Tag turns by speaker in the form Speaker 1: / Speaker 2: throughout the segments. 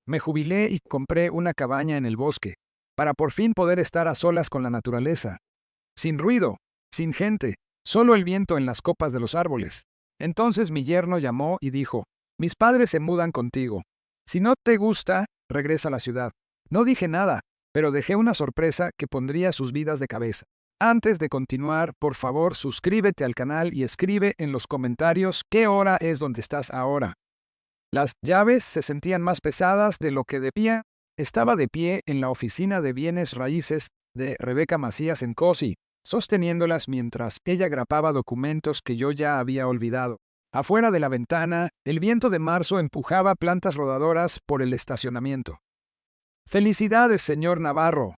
Speaker 1: me jubilé y compré una cabaña en el bosque, para por fin poder estar a solas con la naturaleza. Sin ruido, sin gente, solo el viento en las copas de los árboles. Entonces mi yerno llamó y dijo, mis padres se mudan contigo. Si no te gusta, regresa a la ciudad. No dije nada, pero dejé una sorpresa que pondría sus vidas de cabeza. Antes de continuar, por favor, suscríbete al canal y escribe en los comentarios qué hora es donde estás ahora. Las llaves se sentían más pesadas de lo que debía. Estaba de pie en la oficina de bienes raíces de Rebeca Macías en Cosi, sosteniéndolas mientras ella grapaba documentos que yo ya había olvidado. Afuera de la ventana, el viento de marzo empujaba plantas rodadoras por el estacionamiento. ¡Felicidades, señor Navarro!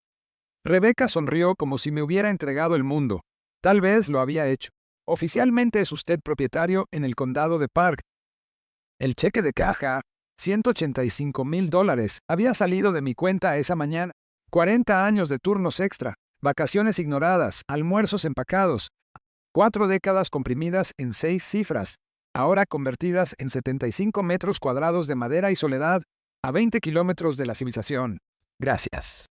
Speaker 1: Rebeca sonrió como si me hubiera entregado el mundo. Tal vez lo había hecho. Oficialmente es usted propietario en el condado de Park. El cheque de caja, $185,000, había salido de mi cuenta esa mañana. 40 años de turnos extra, vacaciones ignoradas, almuerzos empacados. 4 décadas comprimidas en 6 cifras, ahora convertidas en 75 metros cuadrados de madera y soledad, a 20 kilómetros de la civilización. Gracias.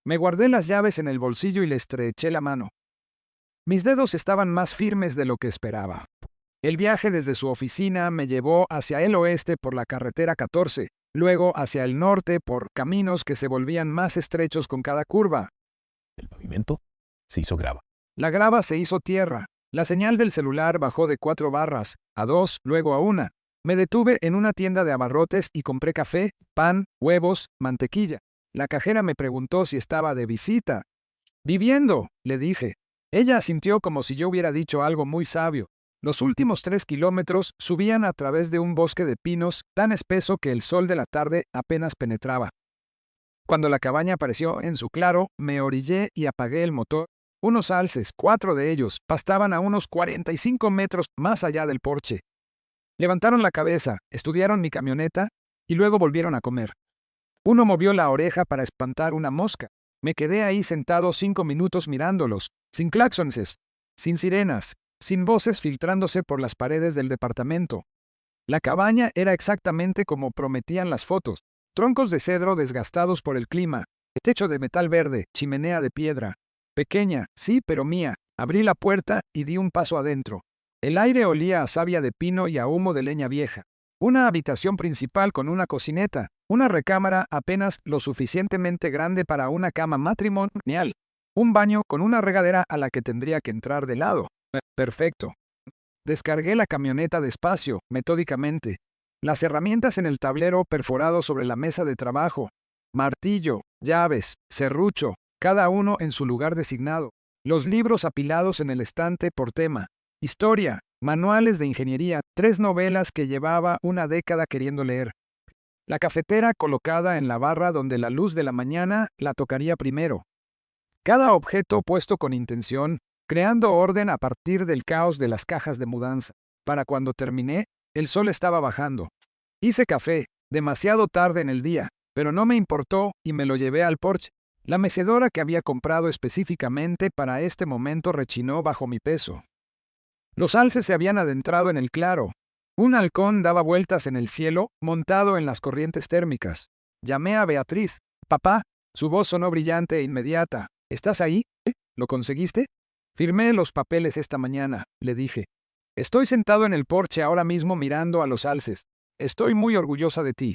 Speaker 1: Me guardé las llaves en el bolsillo y le estreché la mano. Mis dedos estaban más firmes de lo que esperaba. El viaje desde su oficina me llevó hacia el oeste por la carretera 14, luego hacia el norte por caminos que se volvían más estrechos con cada curva.
Speaker 2: El pavimento se hizo grava.
Speaker 1: La grava se hizo tierra. La señal del celular bajó de 4 barras, a 2, luego a 1. Me detuve en una tienda de abarrotes y compré café, pan, huevos, mantequilla. La cajera me preguntó si estaba de visita. Viviendo, le dije. Ella asintió como si yo hubiera dicho algo muy sabio. Los últimos 3 kilómetros subían a través de un bosque de pinos tan espeso que el sol de la tarde apenas penetraba. Cuando la cabaña apareció en su claro, me orillé y apagué el motor. Unos alces, 4 de ellos, pastaban a unos 45 metros más allá del porche. Levantaron la cabeza, estudiaron mi camioneta y luego volvieron a comer. Uno movió la oreja para espantar una mosca. Me quedé ahí sentado 5 minutos mirándolos, sin claxonses, sin sirenas, sin voces filtrándose por las paredes del departamento. La cabaña era exactamente como prometían las fotos. Troncos de cedro desgastados por el clima, techo de metal verde, chimenea de piedra. Pequeña, sí, pero mía. Abrí la puerta y di un paso adentro. El aire olía a savia de pino y a humo de leña vieja. Una habitación principal con una cocineta, una recámara apenas lo suficientemente grande para una cama matrimonial, un baño con una regadera a la que tendría que entrar de lado. Perfecto. Descargué la camioneta despacio, metódicamente. Las herramientas en el tablero perforado sobre la mesa de trabajo. Martillo, llaves, serrucho, cada uno en su lugar designado. Los libros apilados en el estante por tema. Historia, manuales de ingeniería, 3 novelas que llevaba una década queriendo leer. La cafetera colocada en la barra donde la luz de la mañana la tocaría primero. Cada objeto puesto con intención, creando orden a partir del caos de las cajas de mudanza. Para cuando terminé, el sol estaba bajando. Hice café, demasiado tarde en el día, pero no me importó y me lo llevé al porche. La mecedora que había comprado específicamente para este momento rechinó bajo mi peso. Los alces se habían adentrado en el claro. Un halcón daba vueltas en el cielo, montado en las corrientes térmicas. Llamé a Beatriz. Papá. Su voz sonó brillante e inmediata. ¿Estás ahí? ¿Lo conseguiste? Firmé los papeles esta mañana, le dije. Estoy sentado en el porche ahora mismo mirando a los alces. Estoy muy orgullosa de ti.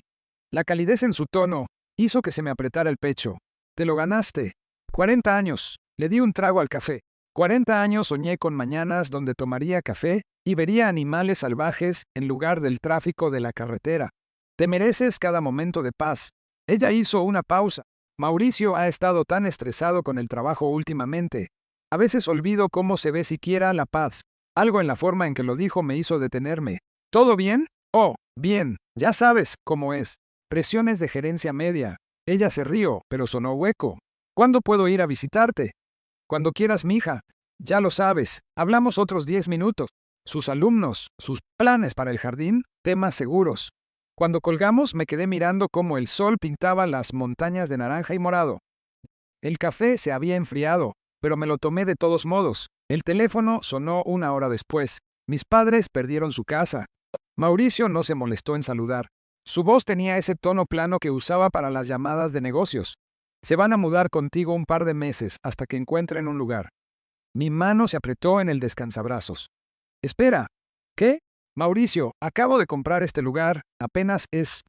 Speaker 1: La calidez en su tono hizo que se me apretara el pecho. Te lo ganaste. 40 años. Le di un trago al café. 40 años soñé con mañanas donde tomaría café y vería animales salvajes en lugar del tráfico de la carretera. Te mereces cada momento de paz. Ella hizo una pausa. Mauricio ha estado tan estresado con el trabajo últimamente. A veces olvido cómo se ve siquiera la paz. Algo en la forma en que lo dijo me hizo detenerme. ¿Todo bien? Oh, bien. Ya sabes cómo es. Presiones de gerencia media. Ella se rió, pero sonó hueco. ¿Cuándo puedo ir a visitarte? Cuando quieras, mija. Ya lo sabes. Hablamos otros 10 minutos. Sus alumnos, sus planes para el jardín, temas seguros. Cuando colgamos me quedé mirando cómo el sol pintaba las montañas de naranja y morado. El café se había enfriado, pero me lo tomé de todos modos. El teléfono sonó 1 hora después. Mis padres perdieron su casa. Mauricio no se molestó en saludar. Su voz tenía ese tono plano que usaba para las llamadas de negocios. Se van a mudar contigo un par de meses hasta que encuentren un lugar. Mi mano se apretó en el descansabrazos. Espera. ¿Qué? Mauricio, acabo de comprar este lugar, apenas es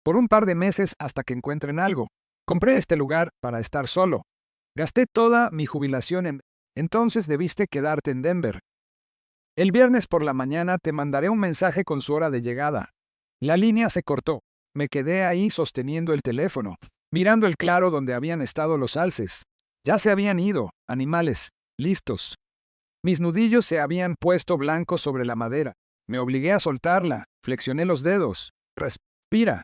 Speaker 1: por un par de meses hasta que encuentren algo. Compré este lugar para estar solo. Gasté toda mi jubilación en... Entonces debiste quedarte en Denver. El viernes por la mañana te mandaré un mensaje con su hora de llegada. La línea se cortó. Me quedé ahí sosteniendo el teléfono, mirando el claro donde habían estado los alces. Ya se habían ido, animales, listos. Mis nudillos se habían puesto blancos sobre la madera. Me obligué a soltarla, flexioné los dedos. Respira.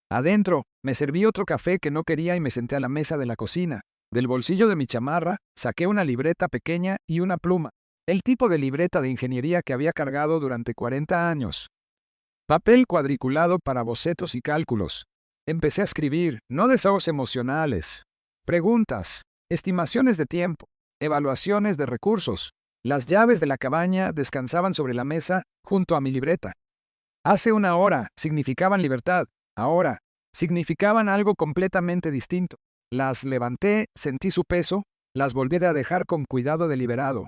Speaker 1: Adentro, me serví otro café que no quería y me senté a la mesa de la cocina. Del bolsillo de mi chamarra, saqué una libreta pequeña y una pluma. El tipo de libreta de ingeniería que había cargado durante 40 años. Papel cuadriculado para bocetos y cálculos. Empecé a escribir, no desahogos emocionales. Preguntas, estimaciones de tiempo, evaluaciones de recursos. Las llaves de la cabaña descansaban sobre la mesa junto a mi libreta. Hace una hora significaban libertad. Ahora significaban algo completamente distinto. Las levanté, sentí su peso, las volví a dejar con cuidado deliberado.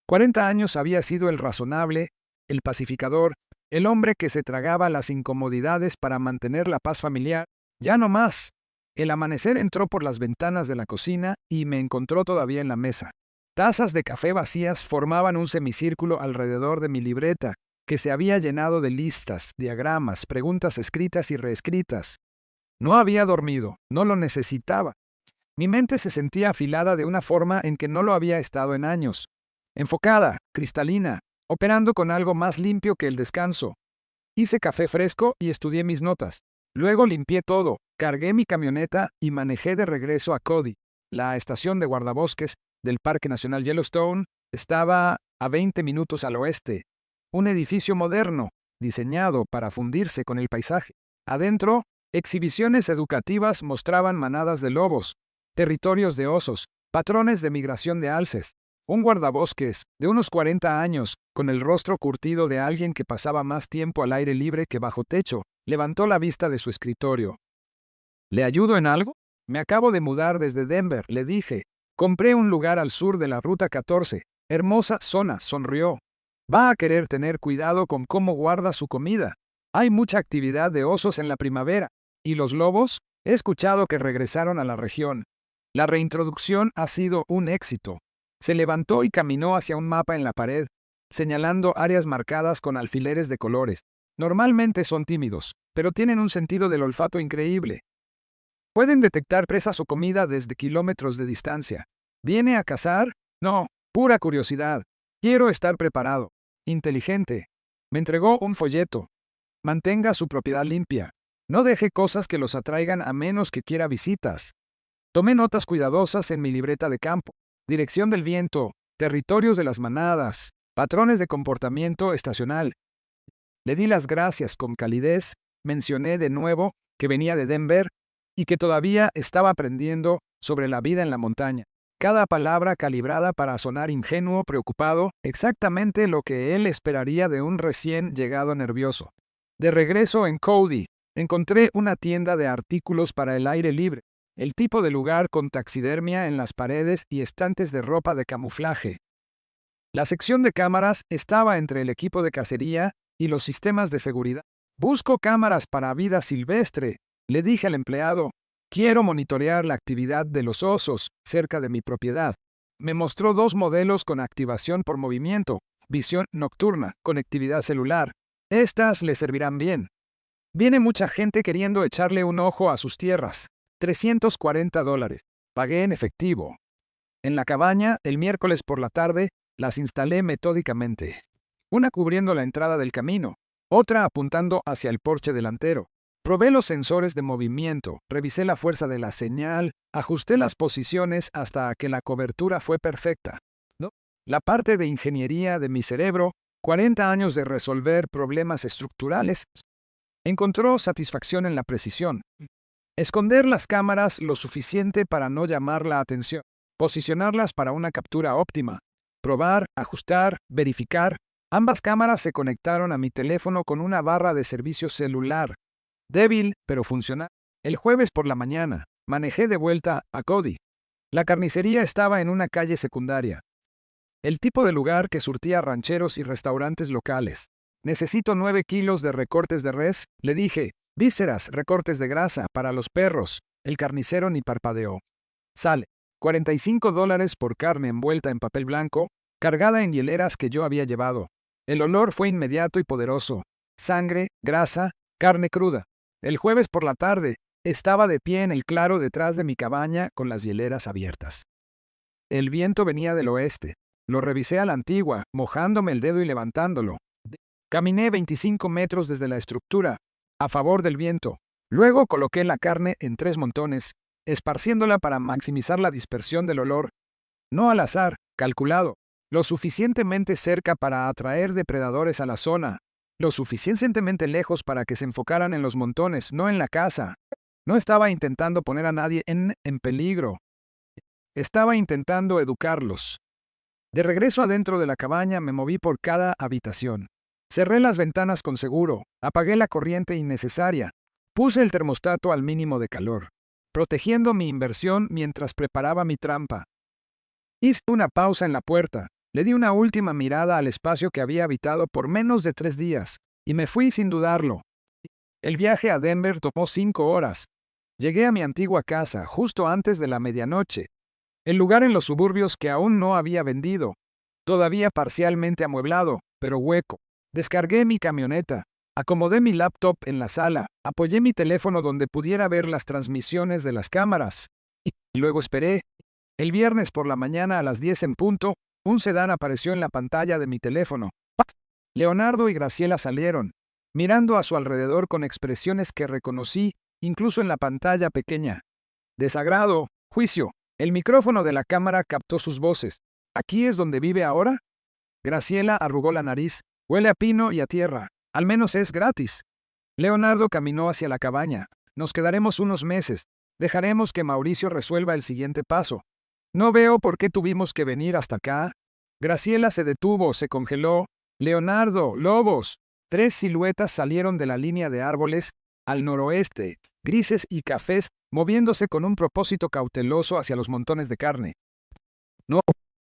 Speaker 1: 40 años había sido el razonable, el pacificador, el hombre que se tragaba las incomodidades para mantener la paz familiar. Ya no más. El amanecer entró por las ventanas de la cocina y me encontró todavía en la mesa. Tazas de café vacías formaban un semicírculo alrededor de mi libreta, que se había llenado de listas, diagramas, preguntas escritas y reescritas. No había dormido, no lo necesitaba. Mi mente se sentía afilada de una forma en que no lo había estado en años. Enfocada, cristalina, operando con algo más limpio que el descanso. Hice café fresco y estudié mis notas. Luego limpié todo, cargué mi camioneta y manejé de regreso a Cody. La estación de guardabosques del Parque Nacional Yellowstone estaba a 20 minutos al oeste. Un edificio moderno, diseñado para fundirse con el paisaje. Adentro, exhibiciones educativas mostraban manadas de lobos, territorios de osos, patrones de migración de alces. Un guardabosques, de unos 40 años, con el rostro curtido de alguien que pasaba más tiempo al aire libre que bajo techo, levantó la vista de su escritorio. ¿Le ayudo en algo? Me acabo de mudar desde Denver, le dije. Compré un lugar al sur de la Ruta 14. Hermosa zona, sonrió. Va a querer tener cuidado con cómo guarda su comida. Hay mucha actividad de osos en la primavera. ¿Y los lobos? He escuchado que regresaron a la región. La reintroducción ha sido un éxito. Se levantó y caminó hacia un mapa en la pared, señalando áreas marcadas con alfileres de colores. Normalmente son tímidos, pero tienen un sentido del olfato increíble. Pueden detectar presas o comida desde kilómetros de distancia. ¿Viene a cazar? No, pura curiosidad. Quiero estar preparado. Inteligente. Me entregó un folleto. Mantenga su propiedad limpia. No deje cosas que los atraigan a menos que quiera visitas. Tomé notas cuidadosas en mi libreta de campo. Dirección del viento, territorios de las manadas, patrones de comportamiento estacional. Le di las gracias con calidez, mencioné de nuevo que venía de Denver y que todavía estaba aprendiendo sobre la vida en la montaña. Cada palabra calibrada para sonar ingenuo, preocupado, exactamente lo que él esperaría de un recién llegado nervioso. De regreso en Cody, encontré una tienda de artículos para el aire libre. El tipo de lugar con taxidermia en las paredes y estantes de ropa de camuflaje. La sección de cámaras estaba entre el equipo de cacería y los sistemas de seguridad. Busco cámaras para vida silvestre, le dije al empleado. Quiero monitorear la actividad de los osos cerca de mi propiedad. Me mostró 2 modelos con activación por movimiento, visión nocturna, conectividad celular. Estas le servirán bien. Viene mucha gente queriendo echarle un ojo a sus tierras. $340. Pagué en efectivo. En la cabaña, el miércoles por la tarde, las instalé metódicamente. Una cubriendo la entrada del camino, otra apuntando hacia el porche delantero. Probé los sensores de movimiento, revisé la fuerza de la señal, ajusté las posiciones hasta que la cobertura fue perfecta. ¿No? La parte de ingeniería de mi cerebro, 40 años de resolver problemas estructurales, encontró satisfacción en la precisión. Esconder las cámaras lo suficiente para no llamar la atención. Posicionarlas para una captura óptima. Probar, ajustar, verificar. Ambas cámaras se conectaron a mi teléfono con una barra de servicio celular. Débil, pero funcional. El jueves por la mañana, manejé de vuelta a Cody. La carnicería estaba en una calle secundaria. El tipo de lugar que surtía rancheros y restaurantes locales. Necesito 9 kilos de recortes de res, le dije. Vísceras, recortes de grasa, para los perros. El carnicero ni parpadeó. Sale. $45 por carne envuelta en papel blanco, cargada en hieleras que yo había llevado. El olor fue inmediato y poderoso. Sangre, grasa, carne cruda. El jueves por la tarde, estaba de pie en el claro detrás de mi cabaña con las hieleras abiertas. El viento venía del oeste. Lo revisé a la antigua, mojándome el dedo y levantándolo. Caminé 25 metros desde la estructura, a favor del viento. Luego coloqué la carne en 3 montones, esparciéndola para maximizar la dispersión del olor. No al azar, calculado. Lo suficientemente cerca para atraer depredadores a la zona. Lo suficientemente lejos para que se enfocaran en los montones, no en la casa. No estaba intentando poner a nadie en peligro. Estaba intentando educarlos. De regreso adentro de la cabaña me moví por cada habitación. Cerré las ventanas con seguro, apagué la corriente innecesaria, puse el termostato al mínimo de calor, protegiendo mi inversión mientras preparaba mi trampa. Hice una pausa en la puerta, le di una última mirada al espacio que había habitado por menos de 3 días, y me fui sin dudarlo. El viaje a Denver tomó 5 horas. Llegué a mi antigua casa justo antes de la medianoche, el lugar en los suburbios que aún no había vendido, todavía parcialmente amueblado, pero hueco. Descargué mi camioneta, acomodé mi laptop en la sala, apoyé mi teléfono donde pudiera ver las transmisiones de las cámaras, y luego esperé. El viernes por la mañana a las 10 en punto, un sedán apareció en la pantalla de mi teléfono. Leonardo y Graciela salieron, mirando a su alrededor con expresiones que reconocí, incluso en la pantalla pequeña. Desagrado, juicio. El micrófono de la cámara captó sus voces. ¿Aquí es donde vive ahora? Graciela arrugó la nariz. Huele a pino y a tierra. Al menos es gratis. Leonardo caminó hacia la cabaña. Nos quedaremos unos meses. Dejaremos que Mauricio resuelva el siguiente paso. No veo por qué tuvimos que venir hasta acá. Graciela se detuvo, se congeló. Leonardo, lobos. 3 siluetas salieron de la línea de árboles al noroeste, grises y cafés, moviéndose con un propósito cauteloso hacia los montones de carne. No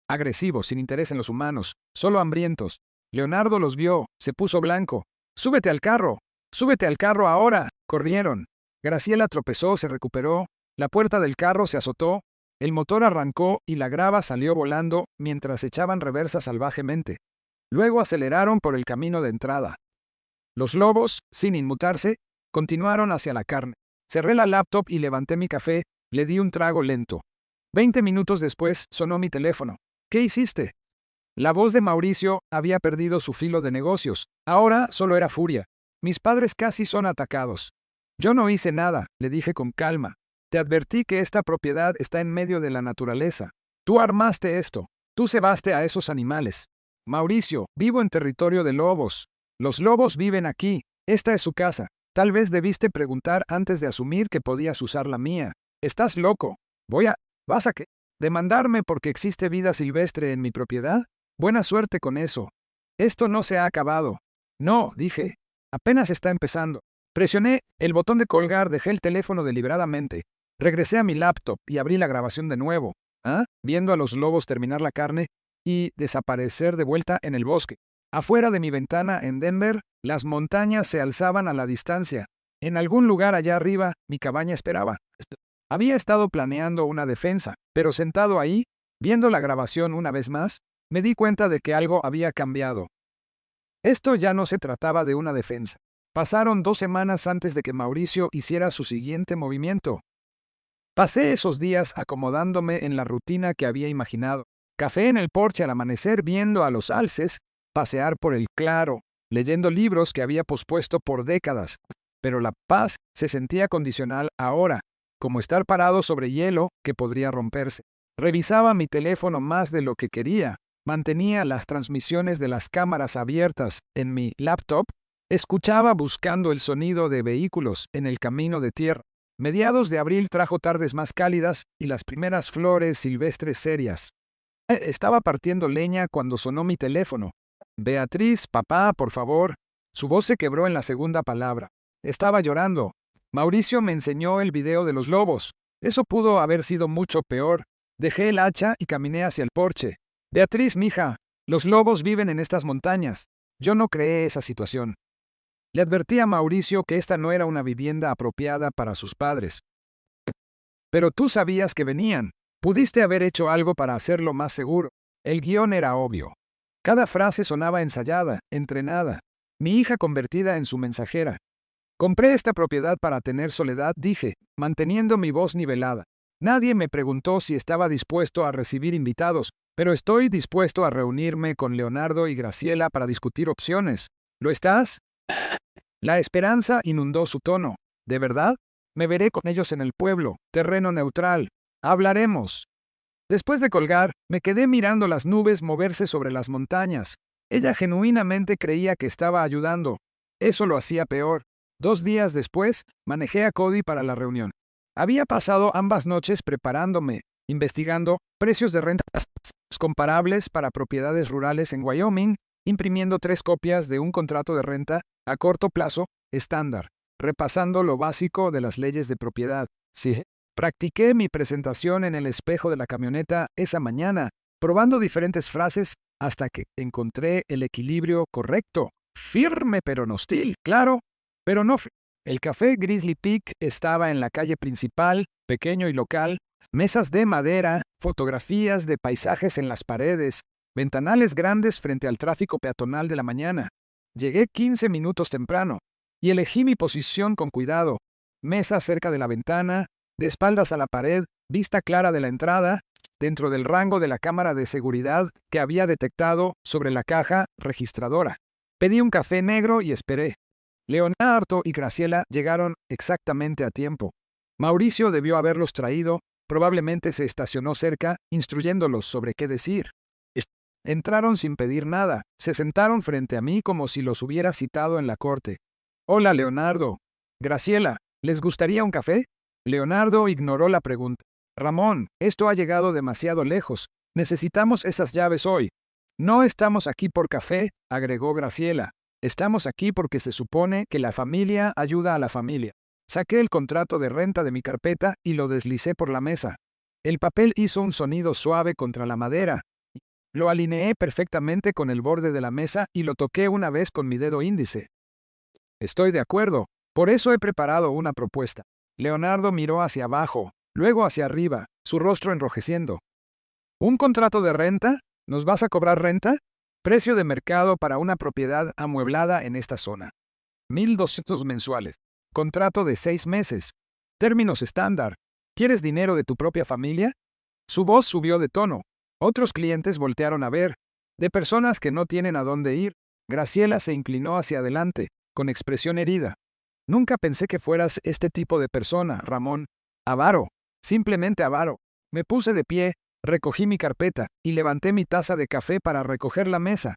Speaker 1: agresivos, sin interés en los humanos, solo hambrientos. Leonardo los vio, se puso blanco. ¡Súbete al carro! ¡Súbete al carro ahora! Corrieron. Graciela tropezó, se recuperó. La puerta del carro se azotó. El motor arrancó y la grava salió volando mientras echaban reversa salvajemente. Luego aceleraron por el camino de entrada. Los lobos, sin inmutarse, continuaron hacia la carne. Cerré la laptop y levanté mi café, le di un trago lento. 20 minutos después sonó mi teléfono. ¿Qué hiciste? La voz de Mauricio había perdido su filo de negocios. Ahora solo era furia. Mis padres casi son atacados. Yo no hice nada, le dije con calma. Te advertí que esta propiedad está en medio de la naturaleza. Tú armaste esto. Tú cebaste a esos animales. Mauricio, vivo en territorio de lobos. Los lobos viven aquí. Esta es su casa. Tal vez debiste preguntar antes de asumir que podías usar la mía. Estás loco. ¿Vas a qué? ¿Demandarme porque existe vida silvestre en mi propiedad? Buena suerte con eso. Esto no se ha acabado. No, dije. Apenas está empezando. Presioné el botón de colgar, dejé el teléfono deliberadamente. Regresé a mi laptop y abrí la grabación de nuevo, viendo a los lobos terminar la carne y desaparecer de vuelta en el bosque. Afuera de mi ventana en Denver, las montañas se alzaban a la distancia. En algún lugar allá arriba, mi cabaña esperaba. Había estado planeando una defensa, pero sentado ahí, viendo la grabación una vez más, me di cuenta de que algo había cambiado. Esto ya no se trataba de una defensa. Pasaron 2 semanas antes de que Mauricio hiciera su siguiente movimiento. Pasé esos días acomodándome en la rutina que había imaginado. Café en el porche al amanecer viendo a los alces, pasear por el claro, leyendo libros que había pospuesto por décadas. Pero la paz se sentía condicional ahora, como estar parado sobre hielo que podría romperse. Revisaba mi teléfono más de lo que quería. Mantenía las transmisiones de las cámaras abiertas en mi laptop. Escuchaba buscando el sonido de vehículos en el camino de tierra. Mediados de abril trajo tardes más cálidas y las primeras flores silvestres serias. Estaba partiendo leña cuando sonó mi teléfono. Beatriz, papá, por favor. Su voz se quebró en la segunda palabra. Estaba llorando. Mauricio me enseñó el video de los lobos. Eso pudo haber sido mucho peor. Dejé el hacha y caminé hacia el porche. Beatriz, mija, los lobos viven en estas montañas. Yo no creé esa situación. Le advertí a Mauricio que esta no era una vivienda apropiada para sus padres. Pero tú sabías que venían. Pudiste haber hecho algo para hacerlo más seguro. El guión era obvio. Cada frase sonaba ensayada, entrenada. Mi hija convertida en su mensajera. Compré esta propiedad para tener soledad, dije, manteniendo mi voz nivelada. Nadie me preguntó si estaba dispuesto a recibir invitados, pero estoy dispuesto a reunirme con Leonardo y Graciela para discutir opciones. ¿Lo estás? La esperanza inundó su tono. ¿De verdad? Me veré con ellos en el pueblo, terreno neutral. Hablaremos. Después de colgar, me quedé mirando las nubes moverse sobre las montañas. Ella genuinamente creía que estaba ayudando. Eso lo hacía peor. 2 días después, manejé a Cody para la reunión. Había pasado ambas noches preparándome, investigando precios de rentas comparables para propiedades rurales en Wyoming, imprimiendo 3 copias de un contrato de renta a corto plazo estándar, repasando lo básico de las leyes de propiedad. Sí. Practiqué mi presentación en el espejo de la camioneta esa mañana, probando diferentes frases hasta que encontré el equilibrio correcto. Firme pero no hostil, claro, pero no. El café Grizzly Peak estaba en la calle principal, pequeño y local, mesas de madera, fotografías de paisajes en las paredes, ventanales grandes frente al tráfico peatonal de la mañana. Llegué 15 minutos temprano y elegí mi posición con cuidado. Mesa cerca de la ventana, de espaldas a la pared, vista clara de la entrada, dentro del rango de la cámara de seguridad que había detectado sobre la caja registradora. Pedí un café negro y esperé. Leonardo y Graciela llegaron exactamente a tiempo. Mauricio debió haberlos traído, probablemente se estacionó cerca, instruyéndolos sobre qué decir. Entraron sin pedir nada, se sentaron frente a mí como si los hubiera citado en la corte. Hola, Leonardo. Graciela, ¿les gustaría un café? Leonardo ignoró la pregunta. Ramón, esto ha llegado demasiado lejos. Necesitamos esas llaves hoy. No estamos aquí por café, agregó Graciela. Estamos aquí porque se supone que la familia ayuda a la familia. Saqué el contrato de renta de mi carpeta y lo deslicé por la mesa. El papel hizo un sonido suave contra la madera. Lo alineé perfectamente con el borde de la mesa y lo toqué una vez con mi dedo índice. Estoy de acuerdo. Por eso he preparado una propuesta. Leonardo miró hacia abajo, luego hacia arriba, su rostro enrojeciendo. ¿Un contrato de renta? ¿Nos vas a cobrar renta? Precio de mercado para una propiedad amueblada en esta zona. 1,200 mensuales. Contrato de 6 meses. Términos estándar. ¿Quieres dinero de tu propia familia? Su voz subió de tono. Otros clientes voltearon a ver. De personas que no tienen a dónde ir. Graciela se inclinó hacia adelante, con expresión herida. Nunca pensé que fueras este tipo de persona, Ramón. Avaro. Simplemente avaro. Me puse de pie, recogí mi carpeta y levanté mi taza de café para recoger la mesa.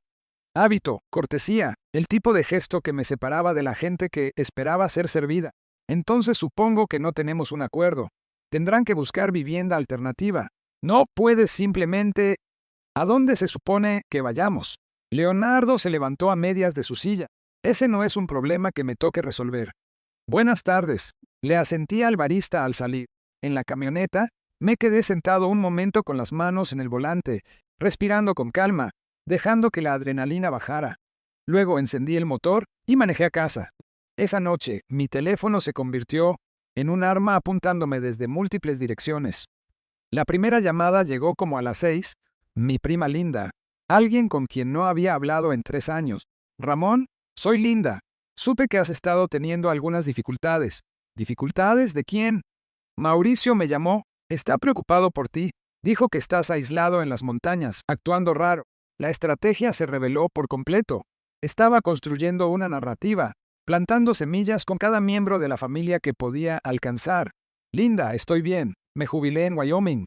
Speaker 1: Hábito, cortesía, el tipo de gesto que me separaba de la gente que esperaba ser servida. Entonces supongo que no tenemos un acuerdo. Tendrán que buscar vivienda alternativa. No puedes simplemente... ¿A dónde se supone que vayamos? Leonardo se levantó a medias de su silla. Ese no es un problema que me toque resolver. Buenas tardes. Le asentí al barista al salir. En la camioneta, me quedé sentado un momento con las manos en el volante, respirando con calma, dejando que la adrenalina bajara. Luego encendí el motor y manejé a casa. Esa noche, mi teléfono se convirtió en un arma apuntándome desde múltiples direcciones. La primera llamada llegó como a las 6. Mi prima Linda, alguien con quien no había hablado en 3 años. Ramón, soy Linda. Supe que has estado teniendo algunas dificultades. ¿Dificultades de quién? Mauricio me llamó. Está preocupado por ti. Dijo que estás aislado en las montañas, actuando raro. La estrategia se reveló por completo. Estaba construyendo una narrativa, plantando semillas con cada miembro de la familia que podía alcanzar. Linda, estoy bien. Me jubilé en Wyoming.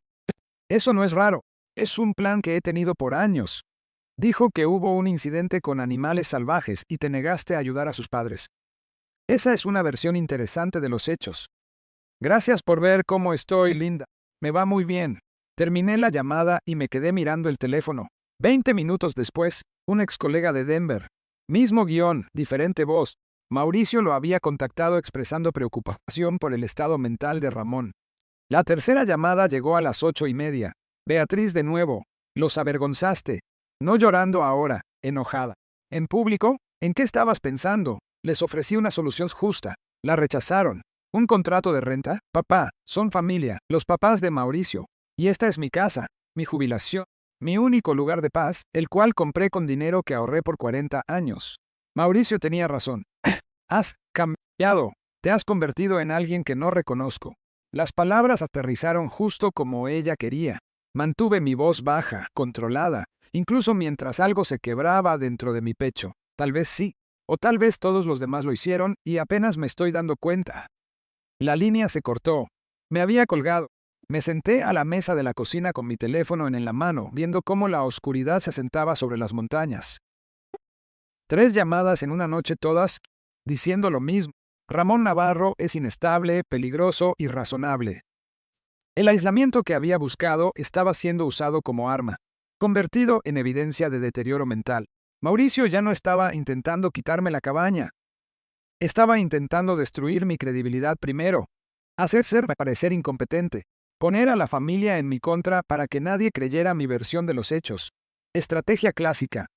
Speaker 1: Eso no es raro. Es un plan que he tenido por años. Dijo que hubo un incidente con animales salvajes y te negaste a ayudar a sus padres. Esa es una versión interesante de los hechos. Gracias por ver cómo estoy, Linda. Me va muy bien. Terminé la llamada y me quedé mirando el teléfono. 20 minutos después, un ex colega de Denver. Mismo guión, diferente voz. Mauricio lo había contactado expresando preocupación por el estado mental de Ramón. La tercera llamada llegó a las 8:30. Beatriz de nuevo. Los avergonzaste. No llorando ahora, enojada. ¿En público? ¿En qué estabas pensando? Les ofrecí una solución justa. La rechazaron. ¿Un contrato de renta? Papá, son familia, los papás de Mauricio. Y esta es mi casa, mi jubilación, mi único lugar de paz, el cual compré con dinero que ahorré por 40 años. Mauricio tenía razón. Has cambiado. Te has convertido en alguien que no reconozco. Las palabras aterrizaron justo como ella quería. Mantuve mi voz baja, controlada, incluso mientras algo se quebraba dentro de mi pecho. Tal vez sí, o tal vez todos los demás lo hicieron y apenas me estoy dando cuenta. La línea se cortó. Me había colgado. Me senté a la mesa de la cocina con mi teléfono en la mano, viendo cómo la oscuridad se asentaba sobre las montañas. 3 llamadas en una noche todas, diciendo lo mismo. Ramón Navarro es inestable, peligroso, irrazonable. El aislamiento que había buscado estaba siendo usado como arma, convertido en evidencia de deterioro mental. Mauricio ya no estaba intentando quitarme la cabaña. Estaba intentando destruir mi credibilidad primero, hacerme parecer incompetente, poner a la familia en mi contra para que nadie creyera mi versión de los hechos. Estrategia clásica.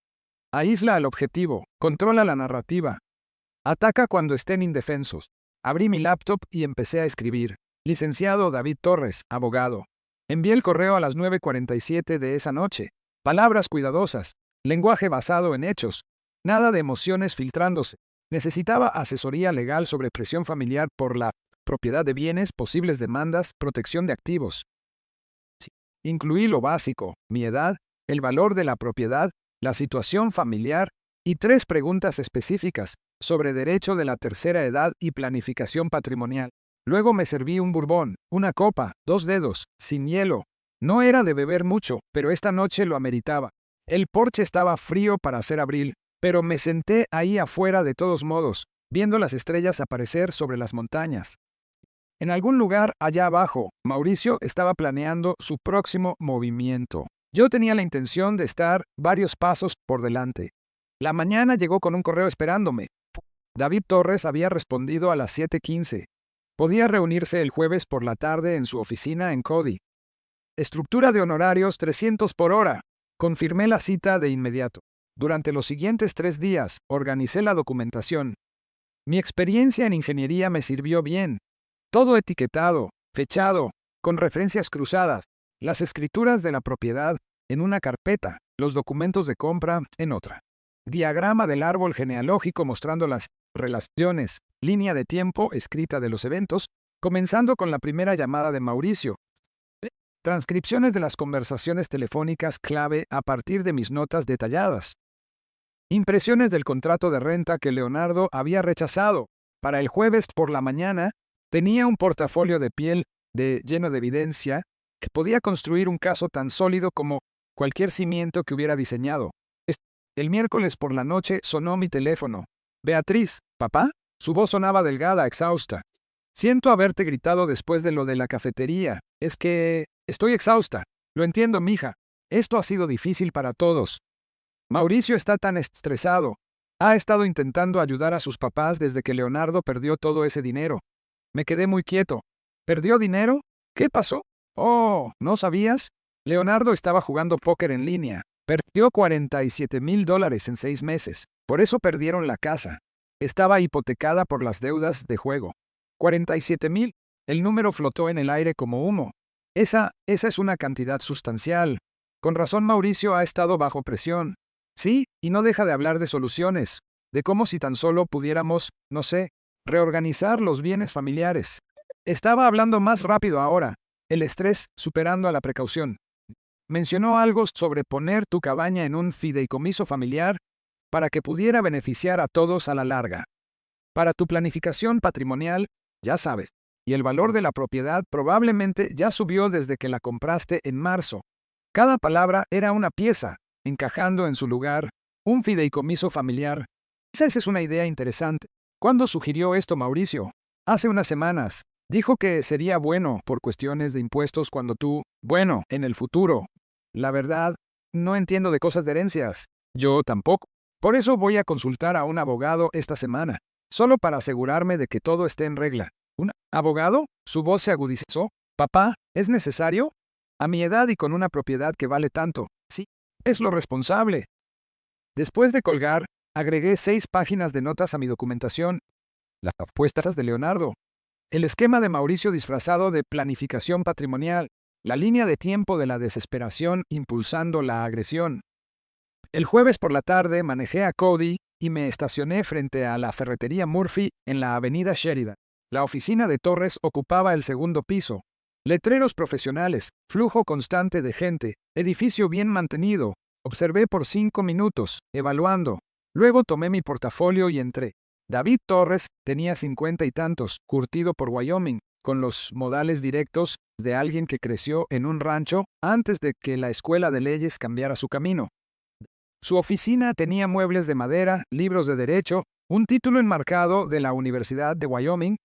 Speaker 1: Aísla al objetivo, controla la narrativa. Ataca cuando estén indefensos. Abrí mi laptop y empecé a escribir. Licenciado David Torres, abogado. Envié el correo a las 9:47 de esa noche. Palabras cuidadosas. Lenguaje basado en hechos. Nada de emociones filtrándose. Necesitaba asesoría legal sobre presión familiar por la propiedad de bienes, posibles demandas, protección de activos. Incluí lo básico, mi edad, el valor de la propiedad, la situación familiar y 3 preguntas específicas sobre derecho de la tercera edad y planificación patrimonial. Luego me serví un bourbon, una copa, 2 dedos, sin hielo. No era de beber mucho, pero esta noche lo ameritaba. El porche estaba frío para ser abril, pero me senté ahí afuera de todos modos, viendo las estrellas aparecer sobre las montañas. En algún lugar allá abajo, Mauricio estaba planeando su próximo movimiento. Yo tenía la intención de estar varios pasos por delante. La mañana llegó con un correo esperándome. David Torres había respondido a las 7:15. Podía reunirse el jueves por la tarde en su oficina en Cody. Estructura de honorarios 300 por hora. Confirmé la cita de inmediato. Durante los siguientes 3 días, organicé la documentación. Mi experiencia en ingeniería me sirvió bien. Todo etiquetado, fechado, con referencias cruzadas, las escrituras de la propiedad en una carpeta, los documentos de compra en otra. Diagrama del árbol genealógico mostrando las relaciones, línea de tiempo escrita de los eventos, comenzando con la primera llamada de Mauricio. Transcripciones de las conversaciones telefónicas clave a partir de mis notas detalladas. Impresiones del contrato de renta que Leonardo había rechazado. Para el jueves por la mañana, tenía un portafolio de piel lleno de evidencia que podía construir un caso tan sólido como cualquier cimiento que hubiera diseñado. El miércoles por la noche sonó mi teléfono. Beatriz, ¿papá? Su voz sonaba delgada, exhausta. Siento haberte gritado después de lo de la cafetería. Es que estoy exhausta. Lo entiendo, mija. Esto ha sido difícil para todos. Mauricio está tan estresado. Ha estado intentando ayudar a sus papás desde que Leonardo perdió todo ese dinero. Me quedé muy quieto. ¿Perdió dinero? ¿Qué pasó? Oh, ¿no sabías? Leonardo estaba jugando póker en línea. Perdió $47,000 en 6 meses. Por eso perdieron la casa. Estaba hipotecada por las deudas de juego. 47,000. El número flotó en el aire como humo. Esa es una cantidad sustancial. Con razón Mauricio ha estado bajo presión. Sí, y no deja de hablar de soluciones, de cómo si tan solo pudiéramos, no sé, reorganizar los bienes familiares. Estaba hablando más rápido ahora, el estrés superando a la precaución. Mencionó algo sobre poner tu cabaña en un fideicomiso familiar para que pudiera beneficiar a todos a la larga. Para tu planificación patrimonial, ya sabes, y el valor de la propiedad probablemente ya subió desde que la compraste en marzo. Cada palabra era una pieza, encajando en su lugar, un fideicomiso familiar. Esa es una idea interesante. ¿Cuándo sugirió esto Mauricio? Hace unas semanas. Dijo que sería bueno por cuestiones de impuestos cuando tú, bueno, en el futuro. La verdad, no entiendo de cosas de herencias. Yo tampoco. Por eso voy a consultar a un abogado esta semana. solo para asegurarme de que todo esté en regla. ¿Un abogado? Su voz se agudizó. Papá, ¿es necesario? A mi edad y con una propiedad que vale tanto. Sí, es lo responsable. Después de colgar, agregué 6 páginas de notas a mi documentación. Las apuestas de Leonardo. El esquema de Mauricio disfrazado de planificación patrimonial. La línea de tiempo de la desesperación impulsando la agresión. El jueves por la tarde manejé a Cody y me estacioné frente a la ferretería Murphy en la avenida Sheridan. La oficina de Torres ocupaba el segundo piso. Letreros profesionales, flujo constante de gente, edificio bien mantenido. Observé por 5 minutos, evaluando. Luego tomé mi portafolio y entré. David Torres tenía 50 y tantos, curtido por Wyoming, con los modales directos de alguien que creció en un rancho antes de que la escuela de leyes cambiara su camino. Su oficina tenía muebles de madera, libros de derecho, un título enmarcado de la Universidad de Wyoming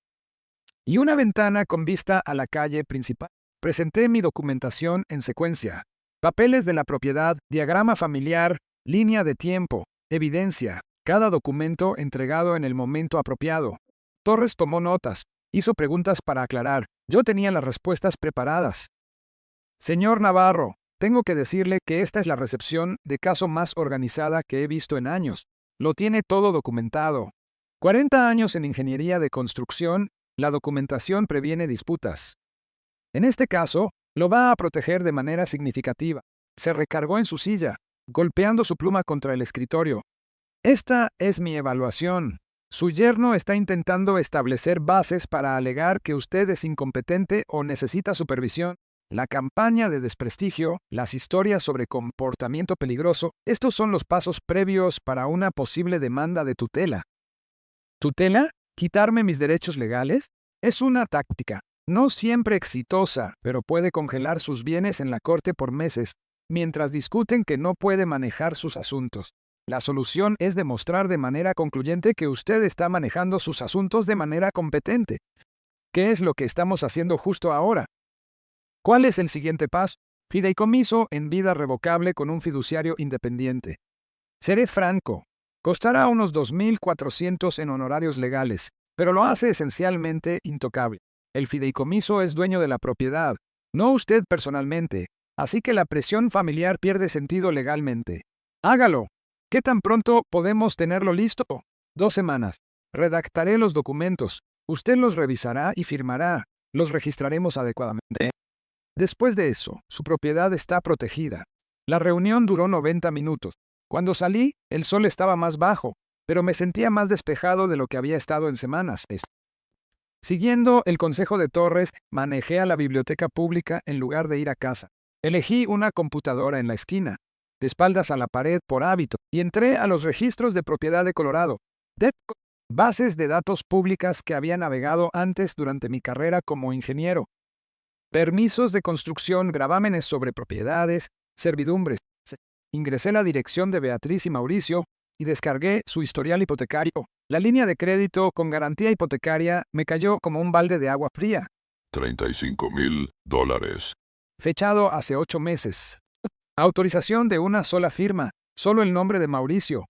Speaker 1: y una ventana con vista a la calle principal. Presenté mi documentación en secuencia. Papeles de la propiedad, diagrama familiar, línea de tiempo, evidencia, cada documento entregado en el momento apropiado. Torres tomó notas, hizo preguntas para aclarar. Yo tenía las respuestas preparadas. Señor Navarro, tengo que decirle que esta es la recepción de caso más organizada que he visto en años. Lo tiene todo documentado. 40 años en ingeniería de construcción, la documentación previene disputas. En este caso, lo va a proteger de manera significativa. Se recargó en su silla, golpeando su pluma contra el escritorio. Esta es mi evaluación. Su yerno está intentando establecer bases para alegar que usted es incompetente o necesita supervisión. La campaña de desprestigio, las historias sobre comportamiento peligroso, estos son los pasos previos para una posible demanda de tutela. ¿Tutela? ¿Quitarme mis derechos legales? Es una táctica, no siempre exitosa, pero puede congelar sus bienes en la corte por meses, mientras discuten que no puede manejar sus asuntos. La solución es demostrar de manera concluyente que usted está manejando sus asuntos de manera competente. ¿Qué es lo que estamos haciendo justo ahora? ¿Cuál es el siguiente paso? Fideicomiso en vida revocable con un fiduciario independiente. Seré franco. Costará unos 2.400 en honorarios legales, pero lo hace esencialmente intocable. El fideicomiso es dueño de la propiedad, no usted personalmente, así que la presión familiar pierde sentido legalmente. Hágalo. ¿Qué tan pronto podemos tenerlo listo? 2 semanas. Redactaré los documentos. Usted los revisará y firmará. Los registraremos adecuadamente. Después de eso, su propiedad está protegida. La reunión duró 90 minutos. Cuando salí, el sol estaba más bajo, pero me sentía más despejado de lo que había estado en semanas. Siguiendo el consejo de Torres, manejé a la biblioteca pública en lugar de ir a casa. Elegí una computadora en la esquina, de espaldas a la pared por hábito, y entré a los registros de propiedad de Colorado. Bases de datos públicas que había navegado antes durante mi carrera como ingeniero. Permisos de construcción, gravámenes sobre propiedades, servidumbres. Ingresé la dirección de Beatriz y Mauricio y descargué su historial hipotecario. La línea de crédito con garantía hipotecaria me cayó como un balde de agua fría.
Speaker 3: $35,000.
Speaker 1: Fechado hace 8 meses. Autorización de una sola firma, solo el nombre de Mauricio.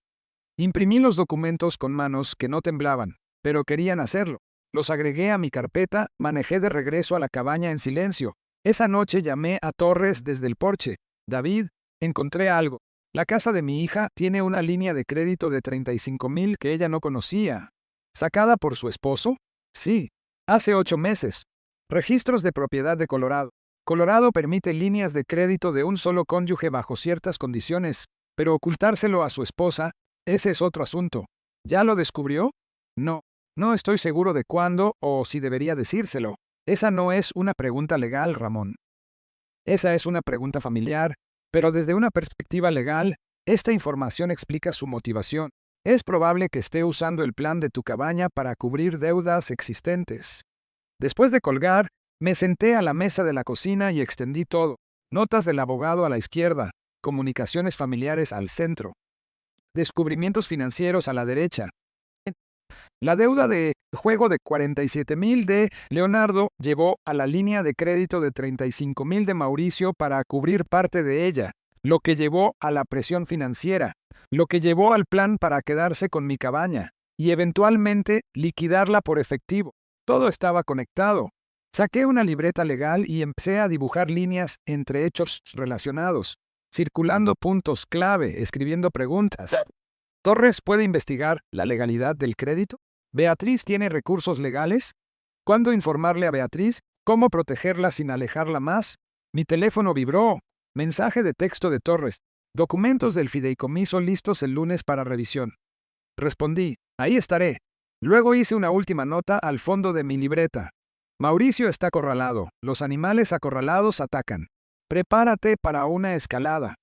Speaker 1: Imprimí los documentos con manos que no temblaban, pero querían hacerlo. Los agregué a mi carpeta, manejé de regreso a la cabaña en silencio. Esa noche llamé a Torres desde el porche. David, encontré algo. La casa de mi hija tiene una línea de crédito de 35,000 que ella no conocía. ¿Sacada por su esposo? Sí. Hace 8 meses. Registros de propiedad de Colorado. Colorado permite líneas de crédito de un solo cónyuge bajo ciertas condiciones, pero ocultárselo a su esposa, ese es otro asunto. ¿Ya lo descubrió? No. No estoy seguro de cuándo o si debería decírselo. Esa no es una pregunta legal, Ramón. Esa es una pregunta familiar, pero desde una perspectiva legal, esta información explica su motivación. Es probable que esté usando el plan de tu cabaña para cubrir deudas existentes. Después de colgar, me senté a la mesa de la cocina y extendí todo. Notas del abogado a la izquierda, comunicaciones familiares al centro, descubrimientos financieros a la derecha. La deuda de juego de 47,000 de Leonardo llevó a la línea de crédito de 35,000 de Mauricio para cubrir parte de ella, lo que llevó a la presión financiera, lo que llevó al plan para quedarse con mi cabaña, y eventualmente liquidarla por efectivo. Todo estaba conectado. Saqué una libreta legal y empecé a dibujar líneas entre hechos relacionados, circulando puntos clave, escribiendo preguntas. ¿Torres puede investigar la legalidad del crédito? ¿Beatriz tiene recursos legales? ¿Cuándo informarle a Beatriz? ¿Cómo protegerla sin alejarla más? Mi teléfono vibró. Mensaje de texto de Torres. Documentos del fideicomiso listos el lunes para revisión. Respondí, ahí estaré. Luego hice una última nota al fondo de mi libreta. Mauricio está acorralado. Los animales acorralados atacan. Prepárate para una escalada.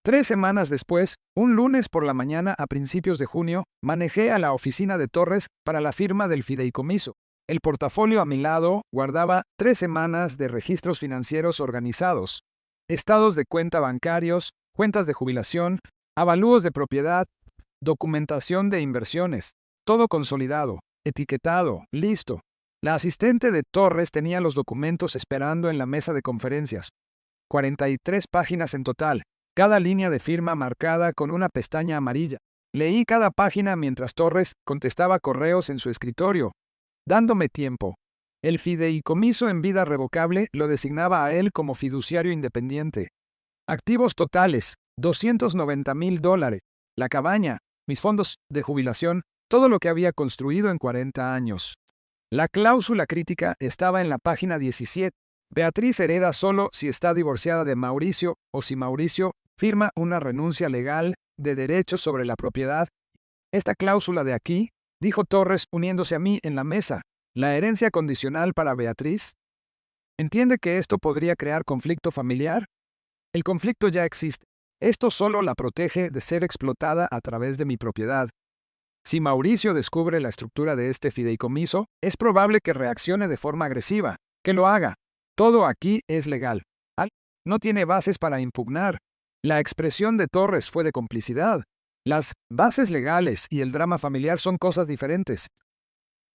Speaker 1: 3 semanas después, un lunes por la mañana a principios de junio, manejé a la oficina de Torres para la firma del fideicomiso. El portafolio a mi lado guardaba 3 semanas de registros financieros organizados, estados de cuenta bancarios, cuentas de jubilación, avalúos de propiedad, documentación de inversiones, todo consolidado, etiquetado, listo. La asistente de Torres tenía los documentos esperando en la mesa de conferencias. 43 páginas en total, cada línea de firma marcada con una pestaña amarilla. Leí cada página mientras Torres contestaba correos en su escritorio, dándome tiempo. El fideicomiso en vida revocable lo designaba a él como fiduciario independiente. Activos totales, $290,000. La cabaña, mis fondos de jubilación, todo lo que había construido en 40 años. La cláusula crítica estaba en la página 17. Beatriz hereda solo si está divorciada de Mauricio o si Mauricio firma una renuncia legal de derechos sobre la propiedad. Esta cláusula de aquí, dijo Torres uniéndose a mí en la mesa, la herencia condicional para Beatriz. ¿Entiende que esto podría crear conflicto familiar? El conflicto ya existe. Esto solo la protege de ser explotada a través de mi propiedad. Si Mauricio descubre la estructura de este fideicomiso, es probable que reaccione de forma agresiva, que lo haga. Todo aquí es legal. No tiene bases para impugnar. La expresión de Torres fue de complicidad. Las bases legales y el drama familiar son cosas diferentes.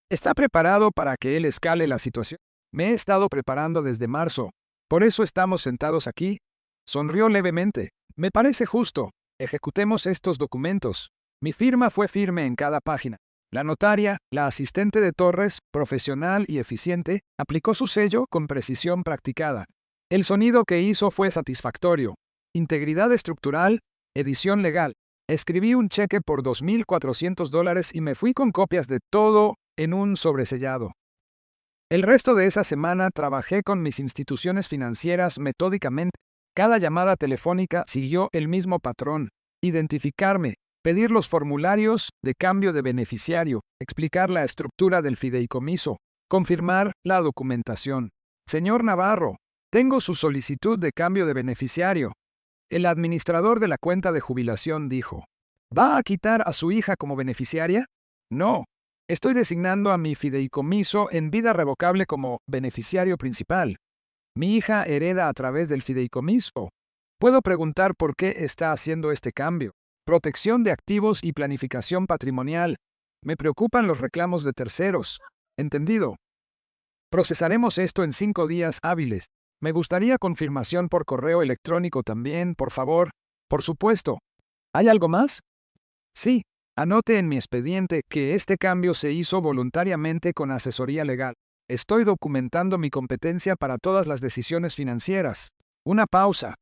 Speaker 1: ¿Está preparado para que él escale la situación? Me he estado preparando desde marzo. Por eso estamos sentados aquí. Sonrió levemente. Me parece justo. Ejecutemos estos documentos. Mi firma fue firme en cada página. La notaria, la asistente de Torres, profesional y eficiente, aplicó su sello con precisión practicada. El sonido que hizo fue satisfactorio. Integridad estructural, edición legal. Escribí un cheque por $2,400 y me fui con copias de todo en un sobresellado. El resto de esa semana trabajé con mis instituciones financieras metódicamente. Cada llamada telefónica siguió el mismo patrón. Identificarme, pedir los formularios de cambio de beneficiario, explicar la estructura del fideicomiso, confirmar la documentación. Señor Navarro, tengo su solicitud de cambio de beneficiario. El administrador de la cuenta de jubilación dijo, ¿va a quitar a su hija como beneficiaria? No. Estoy designando a mi fideicomiso en vida revocable como beneficiario principal. Mi hija hereda a través del fideicomiso. Puedo preguntar por qué está haciendo este cambio. Protección de activos y planificación patrimonial. Me preocupan los reclamos de terceros. Entendido. Procesaremos esto en 5 días hábiles. Me gustaría confirmación por correo electrónico también, por favor. Por supuesto. ¿Hay algo más? Sí. Anote en mi expediente que este cambio se hizo voluntariamente con asesoría legal. Estoy documentando mi competencia para todas las decisiones financieras. Una pausa.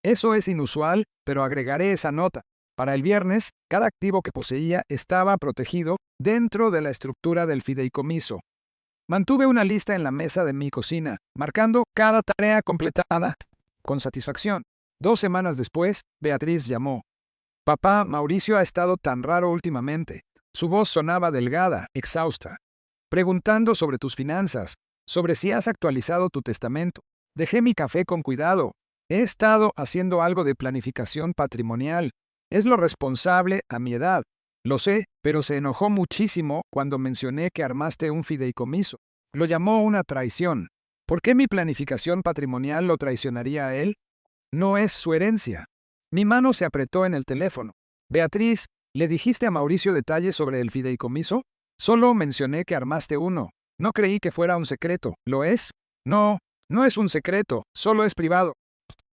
Speaker 1: Eso es inusual, pero agregaré esa nota. Para el viernes, cada activo que poseía estaba protegido dentro de la estructura del fideicomiso. Mantuve una lista en la mesa de mi cocina, marcando cada tarea completada con satisfacción. 2 semanas después, Beatriz llamó. Papá, Mauricio ha estado tan raro últimamente. Su voz sonaba delgada, exhausta. Preguntando sobre tus finanzas, sobre si has actualizado tu testamento. Dejé mi café con cuidado. He estado haciendo algo de planificación patrimonial. Es lo responsable a mi edad. Lo sé, pero se enojó muchísimo cuando mencioné que armaste un fideicomiso. Lo llamó una traición. ¿Por qué mi planificación patrimonial lo traicionaría a él? No es su herencia. Mi mano se apretó en el teléfono. Beatriz, ¿le dijiste a Mauricio detalles sobre el fideicomiso? Solo mencioné que armaste uno. No creí que fuera un secreto. ¿Lo es? No, no es un secreto, solo es privado.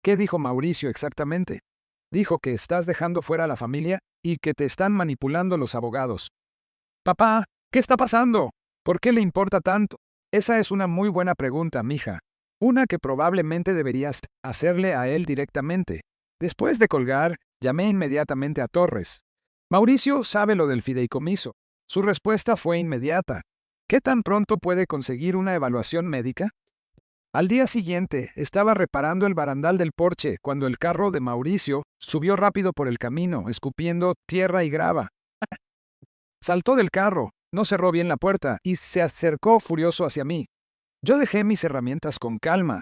Speaker 1: ¿Qué dijo Mauricio exactamente? Dijo que estás dejando fuera a la familia y que te están manipulando los abogados. Papá, ¿qué está pasando? ¿Por qué le importa tanto? Esa es una muy buena pregunta, mija. Una que probablemente deberías hacerle a él directamente. Después de colgar, llamé inmediatamente a Torres. Mauricio sabe lo del fideicomiso. Su respuesta fue inmediata. ¿Qué tan pronto puede conseguir una evaluación médica? Al día siguiente, estaba reparando el barandal del porche cuando el carro de Mauricio subió rápido por el camino, escupiendo tierra y grava. Saltó del carro, no cerró bien la puerta y se acercó furioso hacia mí. Yo dejé mis herramientas con calma.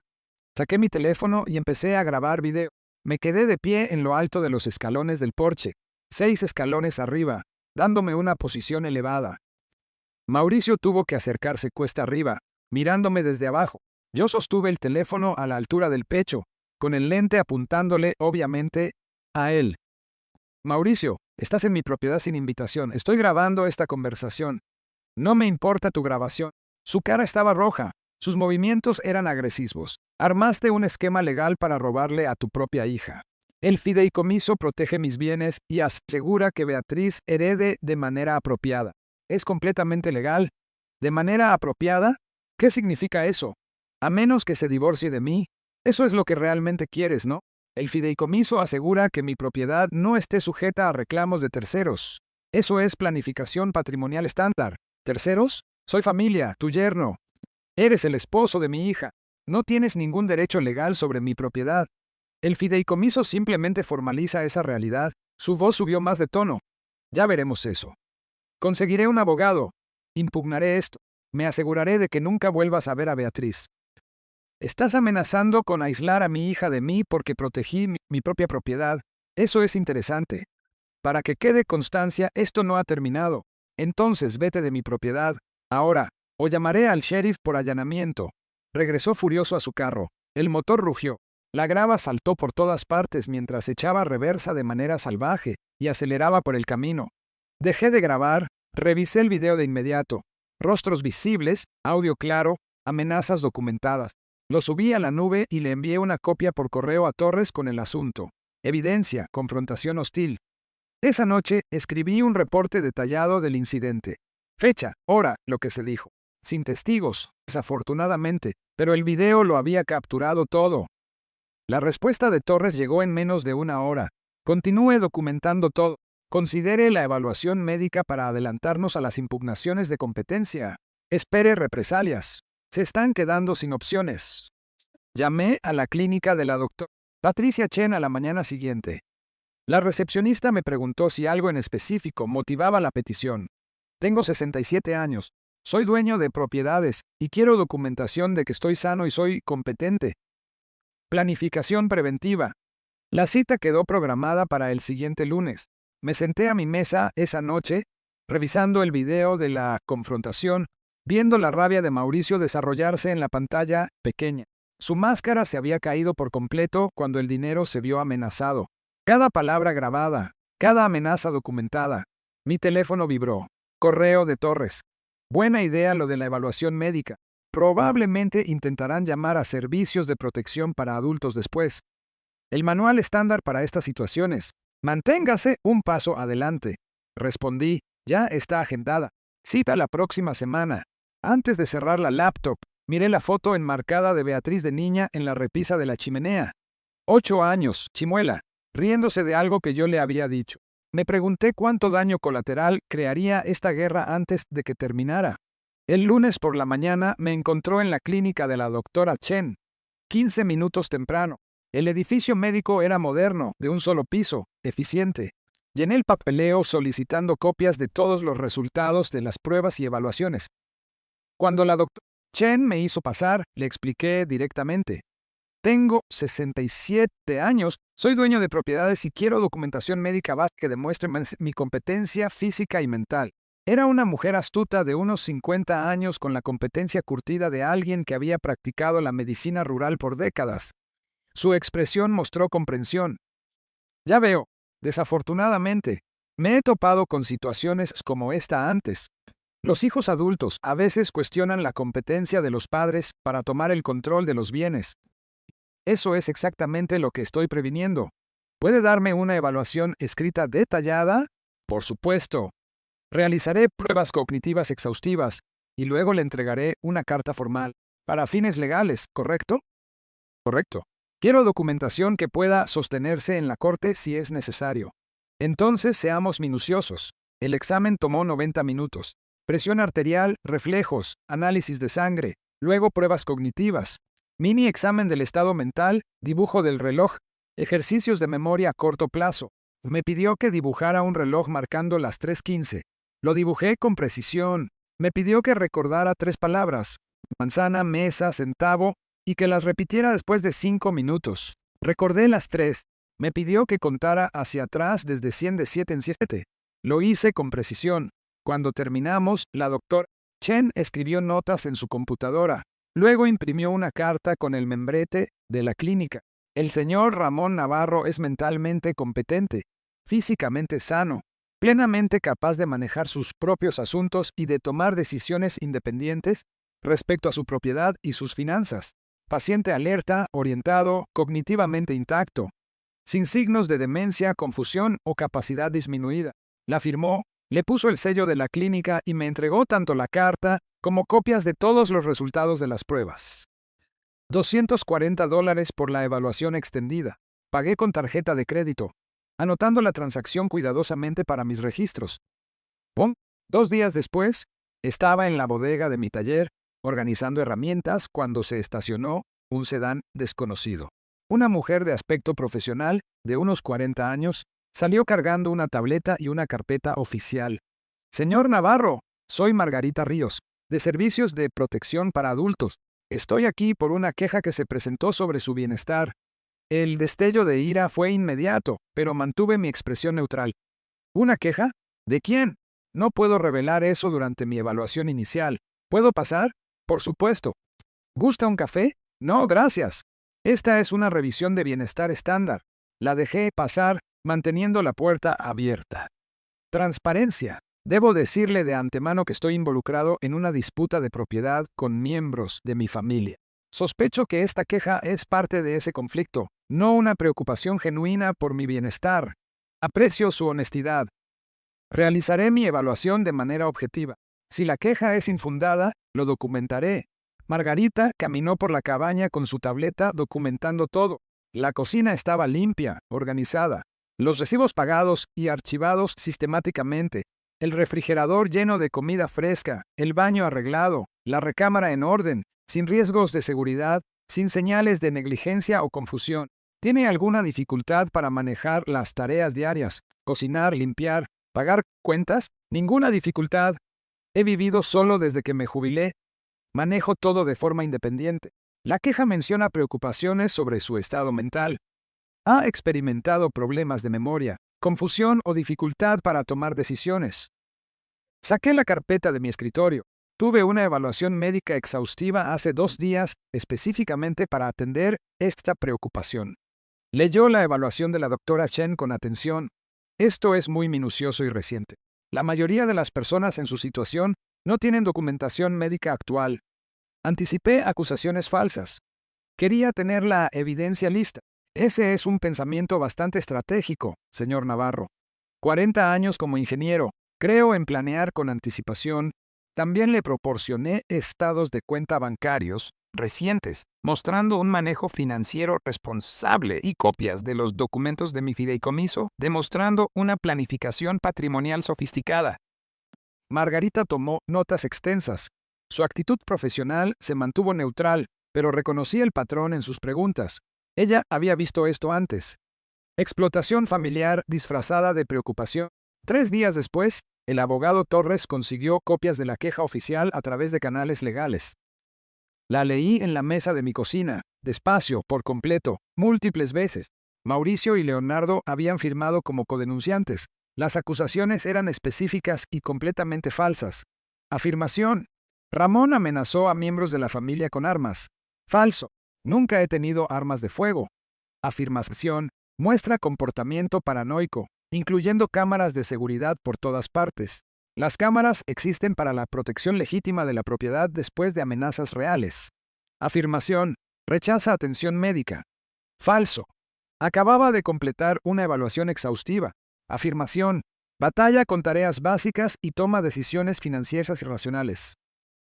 Speaker 1: Saqué mi teléfono y empecé a grabar video. Me quedé de pie en lo alto de los escalones del porche, 6 escalones arriba, dándome una posición elevada. Mauricio tuvo que acercarse cuesta arriba, mirándome desde abajo. Yo sostuve el teléfono a la altura del pecho, con el lente apuntándole, obviamente, a él. Mauricio, estás en mi propiedad sin invitación. Estoy grabando esta conversación. No me importa tu grabación. Su cara estaba roja. Sus movimientos eran agresivos. Armaste un esquema legal para robarle a tu propia hija. El fideicomiso protege mis bienes y asegura que Beatriz herede de manera apropiada. ¿Es completamente legal? ¿De manera apropiada? ¿Qué significa eso? A menos que se divorcie de mí. Eso es lo que realmente quieres, ¿no? El fideicomiso asegura que mi propiedad no esté sujeta a reclamos de terceros. Eso es planificación patrimonial estándar. ¿Terceros? Soy familia, tu yerno. Eres el esposo de mi hija. No tienes ningún derecho legal sobre mi propiedad. El fideicomiso simplemente formaliza esa realidad. Su voz subió más de tono. Ya veremos eso. Conseguiré un abogado. Impugnaré esto. Me aseguraré de que nunca vuelvas a ver a Beatriz. Estás amenazando con aislar a mi hija de mí porque protegí mi propia propiedad. Eso es interesante. Para que quede constancia, esto no ha terminado. Entonces vete de mi propiedad. Ahora, o llamaré al sheriff por allanamiento. Regresó furioso a su carro. El motor rugió. La grava saltó por todas partes mientras echaba reversa de manera salvaje y aceleraba por el camino. Dejé de grabar, revisé el video de inmediato. Rostros visibles, audio claro, amenazas documentadas. Lo subí a la nube y le envié una copia por correo a Torres con el asunto. Evidencia, confrontación hostil. Esa noche escribí un reporte detallado del incidente. Fecha, hora, lo que se dijo. Sin testigos, desafortunadamente, pero el video lo había capturado todo. La respuesta de Torres llegó en menos de una hora. Continúe documentando todo. Considere la evaluación médica para adelantarnos a las impugnaciones de competencia. Espere represalias. Se están quedando sin opciones. Llamé a la clínica de la doctora Patricia Chen a la mañana siguiente. La recepcionista me preguntó si algo en específico motivaba la petición. Tengo 67 años. Soy dueño de propiedades y quiero documentación de que estoy sano y soy competente. Planificación preventiva. La cita quedó programada para el siguiente lunes. Me senté a mi mesa esa noche, revisando el video de la confrontación, viendo la rabia de Mauricio desarrollarse en la pantalla pequeña. Su máscara se había caído por completo cuando el dinero se vio amenazado. Cada palabra grabada, cada amenaza documentada. Mi teléfono vibró. Correo de Torres. Buena idea lo de la evaluación médica. Probablemente intentarán llamar a servicios de protección para adultos después. El manual estándar para estas situaciones. Manténgase un paso adelante. Respondí, ya está agendada. Cita la próxima semana. Antes de cerrar la laptop, miré la foto enmarcada de Beatriz de niña en la repisa de la chimenea. 8 años, chimuela, riéndose de algo que yo le había dicho. Me pregunté cuánto daño colateral crearía esta guerra antes de que terminara. El lunes por la mañana me encontró en la clínica de la doctora Chen. 15 minutos temprano. El edificio médico era moderno, de un solo piso, eficiente. Llené el papeleo solicitando copias de todos los resultados de las pruebas y evaluaciones. Cuando la doctora Chen me hizo pasar, le expliqué directamente. Tengo 67 años, soy dueño de propiedades y quiero documentación médica básica que demuestre mi competencia física y mental. Era una mujer astuta de unos 50 años con la competencia curtida de alguien que había practicado la medicina rural por décadas. Su expresión mostró comprensión. Ya veo, desafortunadamente, me he topado con situaciones como esta antes. Los hijos adultos a veces cuestionan la competencia de los padres para tomar el control de los bienes. Eso es exactamente lo que estoy previniendo. ¿Puede darme una evaluación escrita detallada? Por supuesto. Realizaré pruebas cognitivas exhaustivas y luego le entregaré una carta formal. Para fines legales, ¿correcto? Correcto. Quiero documentación que pueda sostenerse en la corte si es necesario. Entonces seamos minuciosos. El examen tomó 90 minutos. Presión arterial, reflejos, análisis de sangre, luego pruebas cognitivas, mini examen del estado mental, dibujo del reloj, ejercicios de memoria a corto plazo. Me pidió que dibujara un reloj marcando las 3:15. Lo dibujé con precisión. Me pidió que recordara 3 palabras: manzana, mesa, centavo, y que las repitiera después de 5 minutos. Recordé las 3. Me pidió que contara hacia atrás desde 100 de 7 en 7. Lo hice con precisión. Cuando terminamos, la doctora Chen escribió notas en su computadora. Luego imprimió una carta con el membrete de la clínica. El señor Ramón Navarro es mentalmente competente, físicamente sano, plenamente capaz de manejar sus propios asuntos y de tomar decisiones independientes respecto a su propiedad y sus finanzas. Paciente alerta, orientado, cognitivamente intacto, sin signos de demencia, confusión o capacidad disminuida. La firmó, le puso el sello de la clínica y me entregó tanto la carta como copias de todos los resultados de las pruebas. $240 por la evaluación extendida. Pagué con tarjeta de crédito, anotando la transacción cuidadosamente para mis registros. ¡Pum! 2 días después, estaba en la bodega de mi taller, organizando herramientas cuando se estacionó un sedán desconocido. Una mujer de aspecto profesional, de unos 40 años, salió cargando una tableta y una carpeta oficial. Señor Navarro, soy Margarita Ríos, de Servicios de Protección para Adultos. Estoy aquí por una queja que se presentó sobre su bienestar. El destello de ira fue inmediato, pero mantuve mi expresión neutral. ¿Una queja? ¿De quién? No puedo revelar eso durante mi evaluación inicial. ¿Puedo pasar? Por supuesto. ¿Gusta un café? No, gracias. Esta es una revisión de bienestar estándar. La dejé pasar, manteniendo la puerta abierta. Transparencia. Debo decirle de antemano que estoy involucrado en una disputa de propiedad con miembros de mi familia. Sospecho que esta queja es parte de ese conflicto, no una preocupación genuina por mi bienestar. Aprecio su honestidad. Realizaré mi evaluación de manera objetiva. Si la queja es infundada, lo documentaré. Margarita caminó por la cabaña con su tableta documentando todo. La cocina estaba limpia, organizada, los recibos pagados y archivados sistemáticamente, el refrigerador lleno de comida fresca, el baño arreglado, la recámara en orden, sin riesgos de seguridad, sin señales de negligencia o confusión. ¿Tiene alguna dificultad para manejar las tareas diarias? Cocinar, limpiar, pagar cuentas? Ninguna dificultad. He vivido solo desde que me jubilé. Manejo todo de forma independiente. La queja menciona preocupaciones sobre su estado mental. Ha experimentado problemas de memoria, confusión o dificultad para tomar decisiones. Saqué la carpeta de mi escritorio. Tuve una evaluación médica exhaustiva hace 2 días específicamente para atender esta preocupación. Leyó la evaluación de la doctora Chen con atención. Esto es muy minucioso y reciente. La mayoría de las personas en su situación no tienen documentación médica actual. Anticipé acusaciones falsas. Quería tener la evidencia lista. Ese es un pensamiento bastante estratégico, señor Navarro. 40 años como ingeniero, creo en planear con anticipación. También le proporcioné estados de cuenta bancarios recientes, mostrando un manejo financiero responsable y copias de los documentos de mi fideicomiso, demostrando una planificación patrimonial sofisticada. Margarita tomó notas extensas. Su actitud profesional se mantuvo neutral, pero reconocí el patrón en sus preguntas. Ella había visto esto antes. Explotación familiar disfrazada de preocupación. 3 días después, el abogado Torres consiguió copias de la queja oficial a través de canales legales. La leí en la mesa de mi cocina, despacio, por completo, múltiples veces. Mauricio y Leonardo habían firmado como codenunciantes. Las acusaciones eran específicas y completamente falsas. Afirmación. Ramón amenazó a miembros de la familia con armas. Falso. Nunca he tenido armas de fuego. Afirmación. Muestra comportamiento paranoico, incluyendo cámaras de seguridad por todas partes. Las cámaras existen para la protección legítima de la propiedad después de amenazas reales. Afirmación. Rechaza atención médica. Falso. Acababa de completar una evaluación exhaustiva. Afirmación. Batalla con tareas básicas y toma decisiones financieras irracionales.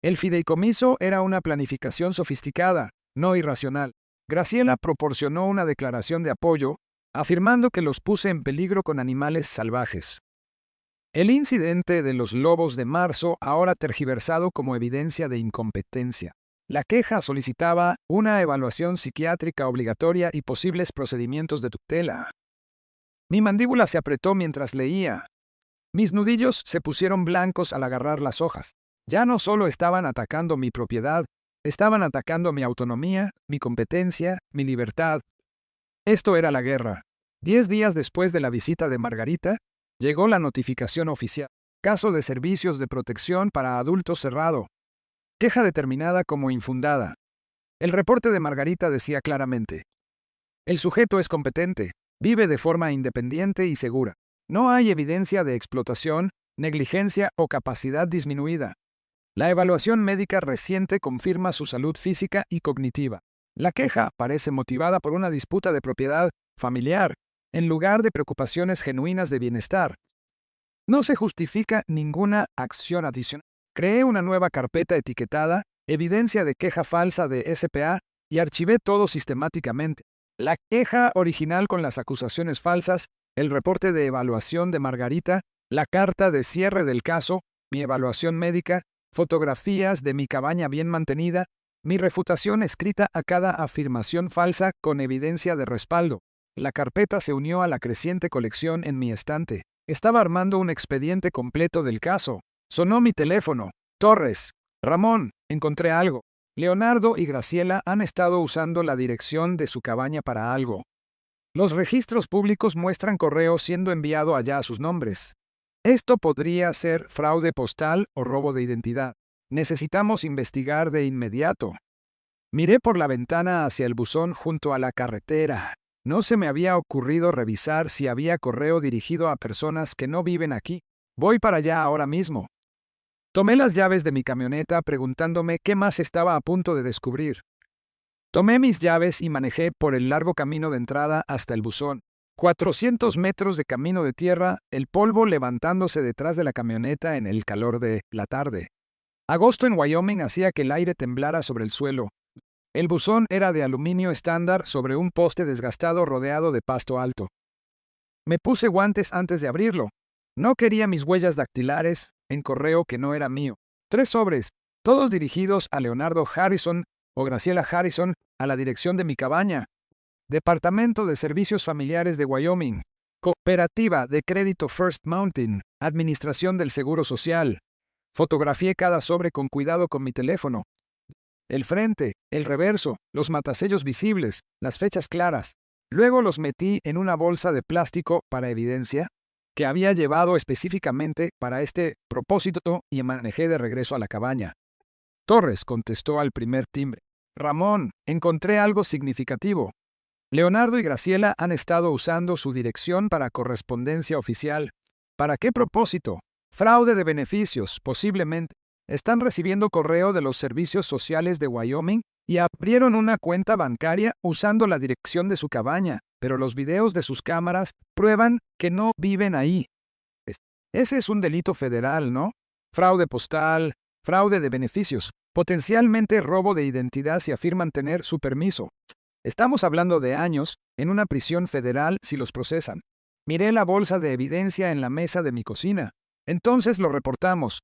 Speaker 1: El fideicomiso era una planificación sofisticada, no irracional. Graciela proporcionó una declaración de apoyo, afirmando que los puse en peligro con animales salvajes. El incidente de los lobos de marzo, ahora tergiversado como evidencia de incompetencia. La queja solicitaba una evaluación psiquiátrica obligatoria y posibles procedimientos de tutela. Mi mandíbula se apretó mientras leía. Mis nudillos se pusieron blancos al agarrar las hojas. Ya no solo estaban atacando mi propiedad, estaban atacando mi autonomía, mi competencia, mi libertad. Esto era la guerra. 10 días después de la visita de Margarita, llegó la notificación oficial. Caso de servicios de protección para adultos cerrado. Queja determinada como infundada. El reporte de Margarita decía claramente: el sujeto es competente, vive de forma independiente y segura. No hay evidencia de explotación, negligencia o capacidad disminuida. La evaluación médica reciente confirma su salud física y cognitiva. La queja parece motivada por una disputa de propiedad familiar, en lugar de preocupaciones genuinas de bienestar. No se justifica ninguna acción adicional. Creé una nueva carpeta etiquetada Evidencia de queja falsa de SPA y archivé todo sistemáticamente. La queja original con las acusaciones falsas, el reporte de evaluación de Margarita, la carta de cierre del caso, mi evaluación médica, fotografías de mi cabaña bien mantenida, mi refutación escrita a cada afirmación falsa con evidencia de respaldo. La carpeta se unió a la creciente colección en mi estante. Estaba armando un expediente completo del caso. Sonó mi teléfono. Torres. Ramón, encontré algo. Leonardo y Graciela han estado usando la dirección de su cabaña para algo. Los registros públicos muestran correo siendo enviado allá a sus nombres. Esto podría ser fraude postal o robo de identidad. Necesitamos investigar de inmediato. Miré por la ventana hacia el buzón junto a la carretera. No se me había ocurrido revisar si había correo dirigido a personas que no viven aquí. Voy para allá ahora mismo. Tomé las llaves de mi camioneta preguntándome qué más estaba a punto de descubrir. Tomé mis llaves y manejé por el largo camino de entrada hasta el buzón. 400 metros de camino de tierra, el polvo levantándose detrás de la camioneta en el calor de la tarde. Agosto en Wyoming hacía que el aire temblara sobre el suelo. El buzón era de aluminio estándar sobre un poste desgastado rodeado de pasto alto. Me puse guantes antes de abrirlo. No quería mis huellas dactilares en correo que no era mío. 3 sobres, todos dirigidos a Leonardo Harrison o Graciela Harrison, a la dirección de mi cabaña. Departamento de Servicios Familiares de Wyoming. Cooperativa de Crédito First Mountain. Administración del Seguro Social. Fotografié cada sobre con cuidado con mi teléfono. El frente, el reverso, los matasellos visibles, las fechas claras. Luego los metí en una bolsa de plástico para evidencia que había llevado específicamente para este propósito y manejé de regreso a la cabaña. Torres contestó al primer timbre. Ramón, encontré algo significativo. Leonardo y Graciela han estado usando su dirección para correspondencia oficial. ¿Para qué propósito? Fraude de beneficios, posiblemente. Están recibiendo correo de los servicios sociales de Wyoming y abrieron una cuenta bancaria usando la dirección de su cabaña, pero los videos de sus cámaras prueban que no viven ahí. Ese es un delito federal, ¿no? Fraude postal, fraude de beneficios, potencialmente robo de identidad si afirman tener su permiso. Estamos hablando de años en una prisión federal si los procesan. Miré la bolsa de evidencia en la mesa de mi cocina. Entonces lo reportamos.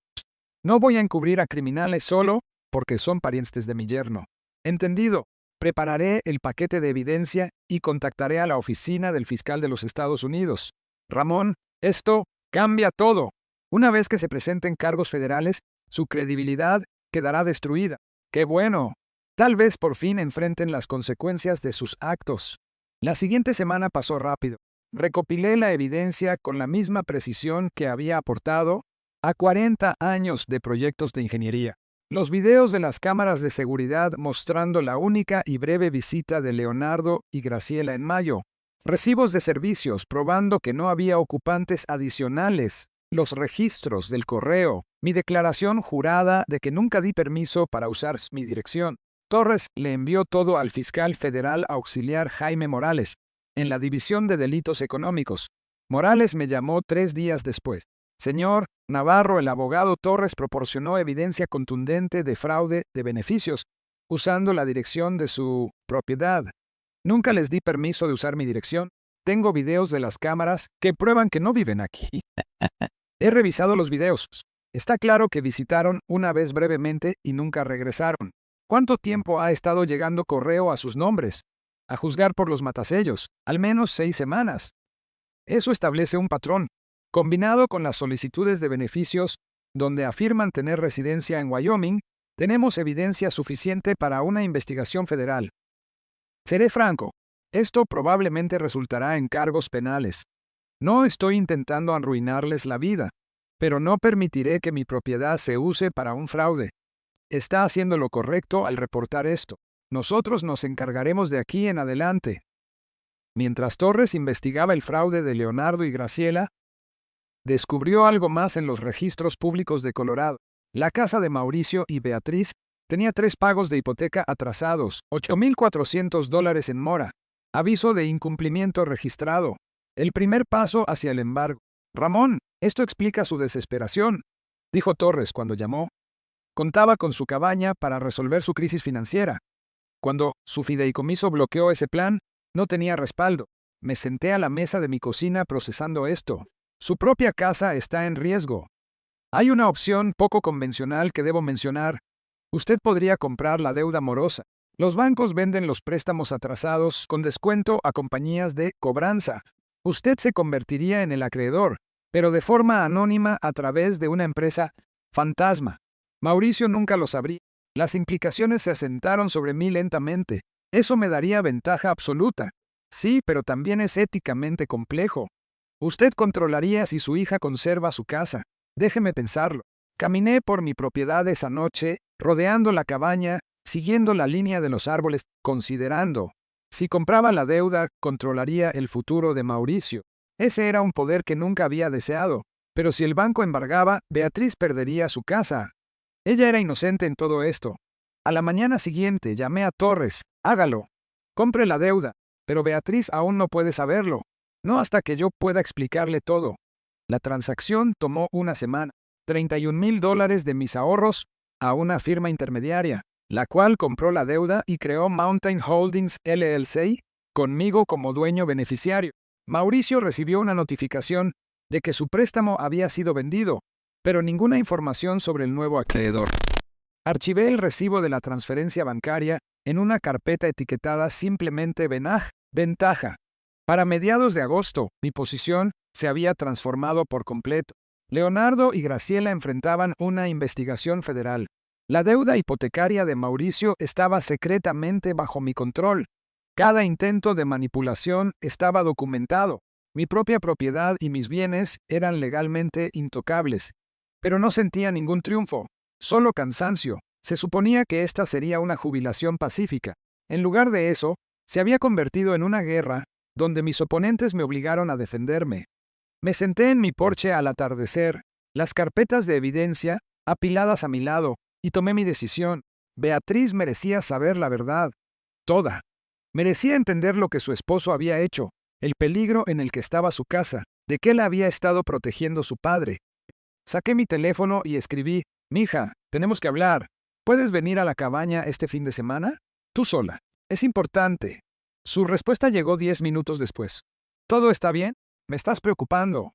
Speaker 1: No voy a encubrir a criminales solo porque son parientes de mi yerno. Entendido. Prepararé el paquete de evidencia y contactaré a la oficina del fiscal de los Estados Unidos. Ramón, esto cambia todo. Una vez que se presenten cargos federales, su credibilidad quedará destruida. ¡Qué bueno! Tal vez por fin enfrenten las consecuencias de sus actos. La siguiente semana pasó rápido. Recopilé la evidencia con la misma precisión que había aportado a 40 años de proyectos de ingeniería. Los videos de las cámaras de seguridad mostrando la única y breve visita de Leonardo y Graciela en mayo. Recibos de servicios probando que no había ocupantes adicionales. Los registros del correo. Mi declaración jurada de que nunca di permiso para usar mi dirección. Torres le envió todo al fiscal federal auxiliar Jaime Morales, en la División de Delitos Económicos. Morales me llamó 3 días después. Señor Navarro, el abogado Torres proporcionó evidencia contundente de fraude de beneficios, usando la dirección de su propiedad. Nunca les di permiso de usar mi dirección. Tengo videos de las cámaras que prueban que no viven aquí. He revisado los videos. Está claro que visitaron una vez brevemente y nunca regresaron. ¿Cuánto tiempo ha estado llegando correo a sus nombres? A juzgar por los matasellos, al menos 6 semanas. Eso establece un patrón, combinado con las solicitudes de beneficios, donde afirman tener residencia en Wyoming, tenemos evidencia suficiente para una investigación federal. Seré franco, esto probablemente resultará en cargos penales. No estoy intentando arruinarles la vida, pero no permitiré que mi propiedad se use para un fraude. Está haciendo lo correcto al reportar esto. Nosotros nos encargaremos de aquí en adelante. Mientras Torres investigaba el fraude de Leonardo y Graciela, descubrió algo más en los registros públicos de Colorado. La casa de Mauricio y Beatriz tenía 3 pagos de hipoteca atrasados, $8,400 en mora. Aviso de incumplimiento registrado. El primer paso hacia el embargo. Ramón, esto explica su desesperación, dijo Torres cuando llamó. Contaba con su cabaña para resolver su crisis financiera. Cuando su fideicomiso bloqueó ese plan, no tenía respaldo. Me senté a la mesa de mi cocina procesando esto. Su propia casa está en riesgo. Hay una opción poco convencional que debo mencionar. Usted podría comprar la deuda morosa. Los bancos venden los préstamos atrasados con descuento a compañías de cobranza. Usted se convertiría en el acreedor, pero de forma anónima a través de una empresa fantasma. Mauricio nunca lo sabría. Las implicaciones se asentaron sobre mí lentamente. Eso me daría ventaja absoluta. Sí, pero también es éticamente complejo. Usted controlaría si su hija conserva su casa. Déjeme pensarlo. Caminé por mi propiedad esa noche, rodeando la cabaña, siguiendo la línea de los árboles, considerando. Si compraba la deuda, controlaría el futuro de Mauricio. Ese era un poder que nunca había deseado. Pero si el banco embargaba, Beatriz perdería su casa. Ella era inocente en todo esto. A la mañana siguiente llamé a Torres. Hágalo. Compre la deuda. Pero Beatriz aún no puede saberlo. No hasta que yo pueda explicarle todo. La transacción tomó una semana. $31,000 de mis ahorros a una firma intermediaria, la cual compró la deuda y creó Mountain Holdings LLC, conmigo como dueño beneficiario. Mauricio recibió una notificación de que su préstamo había sido vendido, pero ninguna información sobre el nuevo acreedor. Archivé el recibo de la transferencia bancaria en una carpeta etiquetada simplemente Ventaja. Para mediados de agosto, mi posición se había transformado por completo. Leonardo y Graciela enfrentaban una investigación federal. La deuda hipotecaria de Mauricio estaba secretamente bajo mi control. Cada intento de manipulación estaba documentado. Mi propia propiedad y mis bienes eran legalmente intocables. Pero no sentía ningún triunfo, solo cansancio. Se suponía que esta sería una jubilación pacífica. En lugar de eso, se había convertido en una guerra donde mis oponentes me obligaron a defenderme. Me senté en mi porche al atardecer, las carpetas de evidencia apiladas a mi lado, y tomé mi decisión. Beatriz merecía saber la verdad. Toda. Merecía entender lo que su esposo había hecho, el peligro en el que estaba su casa, de qué la había estado protegiendo su padre. Saqué mi teléfono y escribí: «Mija, tenemos que hablar. ¿Puedes venir a la cabaña este fin de semana? Tú sola. Es importante». Su respuesta llegó 10 minutos después. «¿Todo está bien? Me estás preocupando».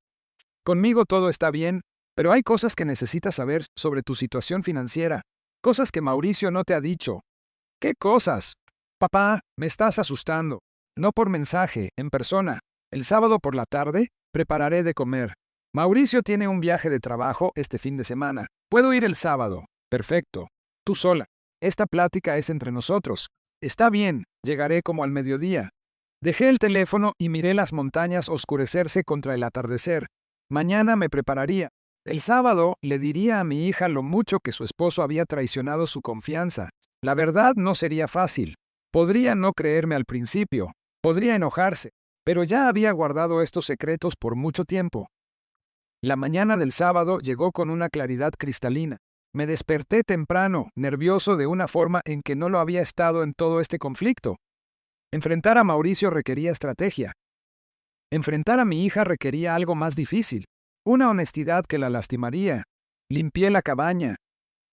Speaker 1: «Conmigo todo está bien, pero hay cosas que necesitas saber sobre tu situación financiera. Cosas que Mauricio no te ha dicho». «¿Qué cosas?» «Papá, me estás asustando. No por mensaje, en persona. El sábado por la tarde, prepararé de comer. Mauricio tiene un viaje de trabajo este fin de semana. Puedo ir el sábado. Perfecto. Tú sola. Esta plática es entre nosotros. Está bien, llegaré como al mediodía». Dejé el teléfono y miré las montañas oscurecerse contra el atardecer. Mañana me prepararía. El sábado le diría a mi hija lo mucho que su esposo había traicionado su confianza. La verdad no sería fácil. Podría no creerme al principio. Podría enojarse. Pero ya había guardado estos secretos por mucho tiempo. La mañana del sábado llegó con una claridad cristalina. Me desperté temprano, nervioso de una forma en que no lo había estado en todo este conflicto. Enfrentar a Mauricio requería estrategia. Enfrentar a mi hija requería algo más difícil, una honestidad que la lastimaría. Limpié la cabaña.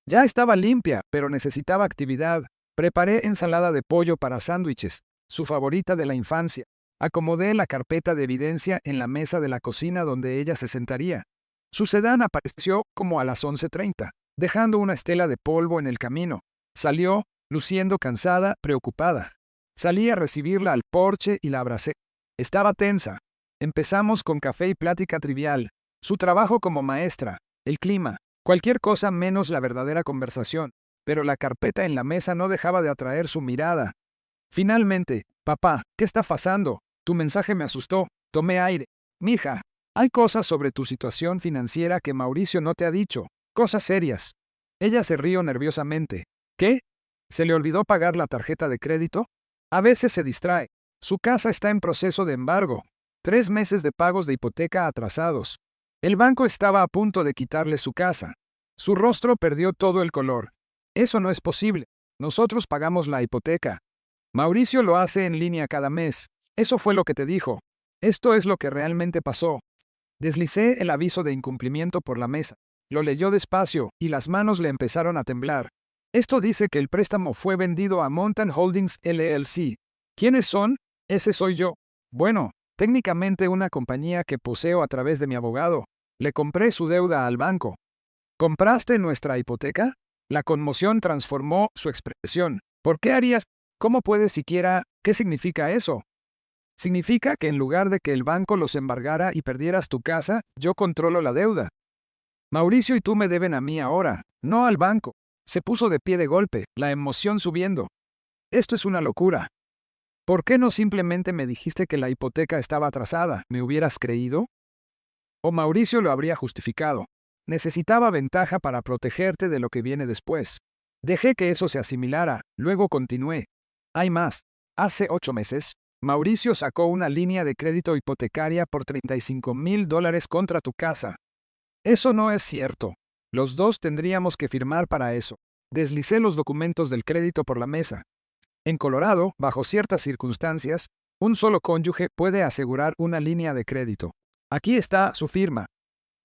Speaker 1: Ya estaba limpia, pero necesitaba actividad. Preparé ensalada de pollo para sándwiches, su favorita de la infancia. Acomodé la carpeta de evidencia en la mesa de la cocina donde ella se sentaría. Su sedán apareció como a las 11:30, dejando una estela de polvo en el camino. Salió, luciendo cansada, preocupada. Salí a recibirla al porche y la abracé. Estaba tensa. Empezamos con café y plática trivial, su trabajo como maestra, el clima, cualquier cosa menos la verdadera conversación, pero la carpeta en la mesa no dejaba de atraer su mirada. Finalmente, papá, ¿qué está pasando? Tu mensaje me asustó. Tomé aire. Mija, hay cosas sobre tu situación financiera que Mauricio no te ha dicho, cosas serias. Ella se rió nerviosamente. ¿Qué? ¿Se le olvidó pagar la tarjeta de crédito? A veces se distrae. Su casa está en proceso de embargo. 3 meses de pagos de hipoteca atrasados. El banco estaba a punto de quitarle su casa. Su rostro perdió todo el color. Eso no es posible. Nosotros pagamos la hipoteca. Mauricio lo hace en línea cada mes. Eso fue lo que te dijo. Esto es lo que realmente pasó. Deslicé el aviso de incumplimiento por la mesa. Lo leyó despacio, y las manos le empezaron a temblar. Esto dice que el préstamo fue vendido a Mountain Holdings LLC. ¿Quiénes son? Ese soy yo. Bueno, técnicamente una compañía que poseo a través de mi abogado. Le compré su deuda al banco. ¿Compraste nuestra hipoteca? La conmoción transformó su expresión. ¿Por qué harías? ¿Cómo puedes siquiera? ¿Qué significa eso? Significa que en lugar de que el banco los embargara y perdieras tu casa, yo controlo la deuda. Mauricio y tú me deben a mí ahora, no al banco. Se puso de pie de golpe, la emoción subiendo. Esto es una locura. ¿Por qué no simplemente me dijiste que la hipoteca estaba atrasada? ¿Me hubieras creído? O Mauricio lo habría justificado. Necesitaba ventaja para protegerte de lo que viene después. Dejé que eso se asimilara, luego continué. Hay más. Hace 8 meses, Mauricio sacó una línea de crédito hipotecaria por $35,000 contra tu casa. Eso no es cierto. Los dos tendríamos que firmar para eso. Deslicé los documentos del crédito por la mesa. En Colorado, bajo ciertas circunstancias, un solo cónyuge puede asegurar una línea de crédito. Aquí está su firma.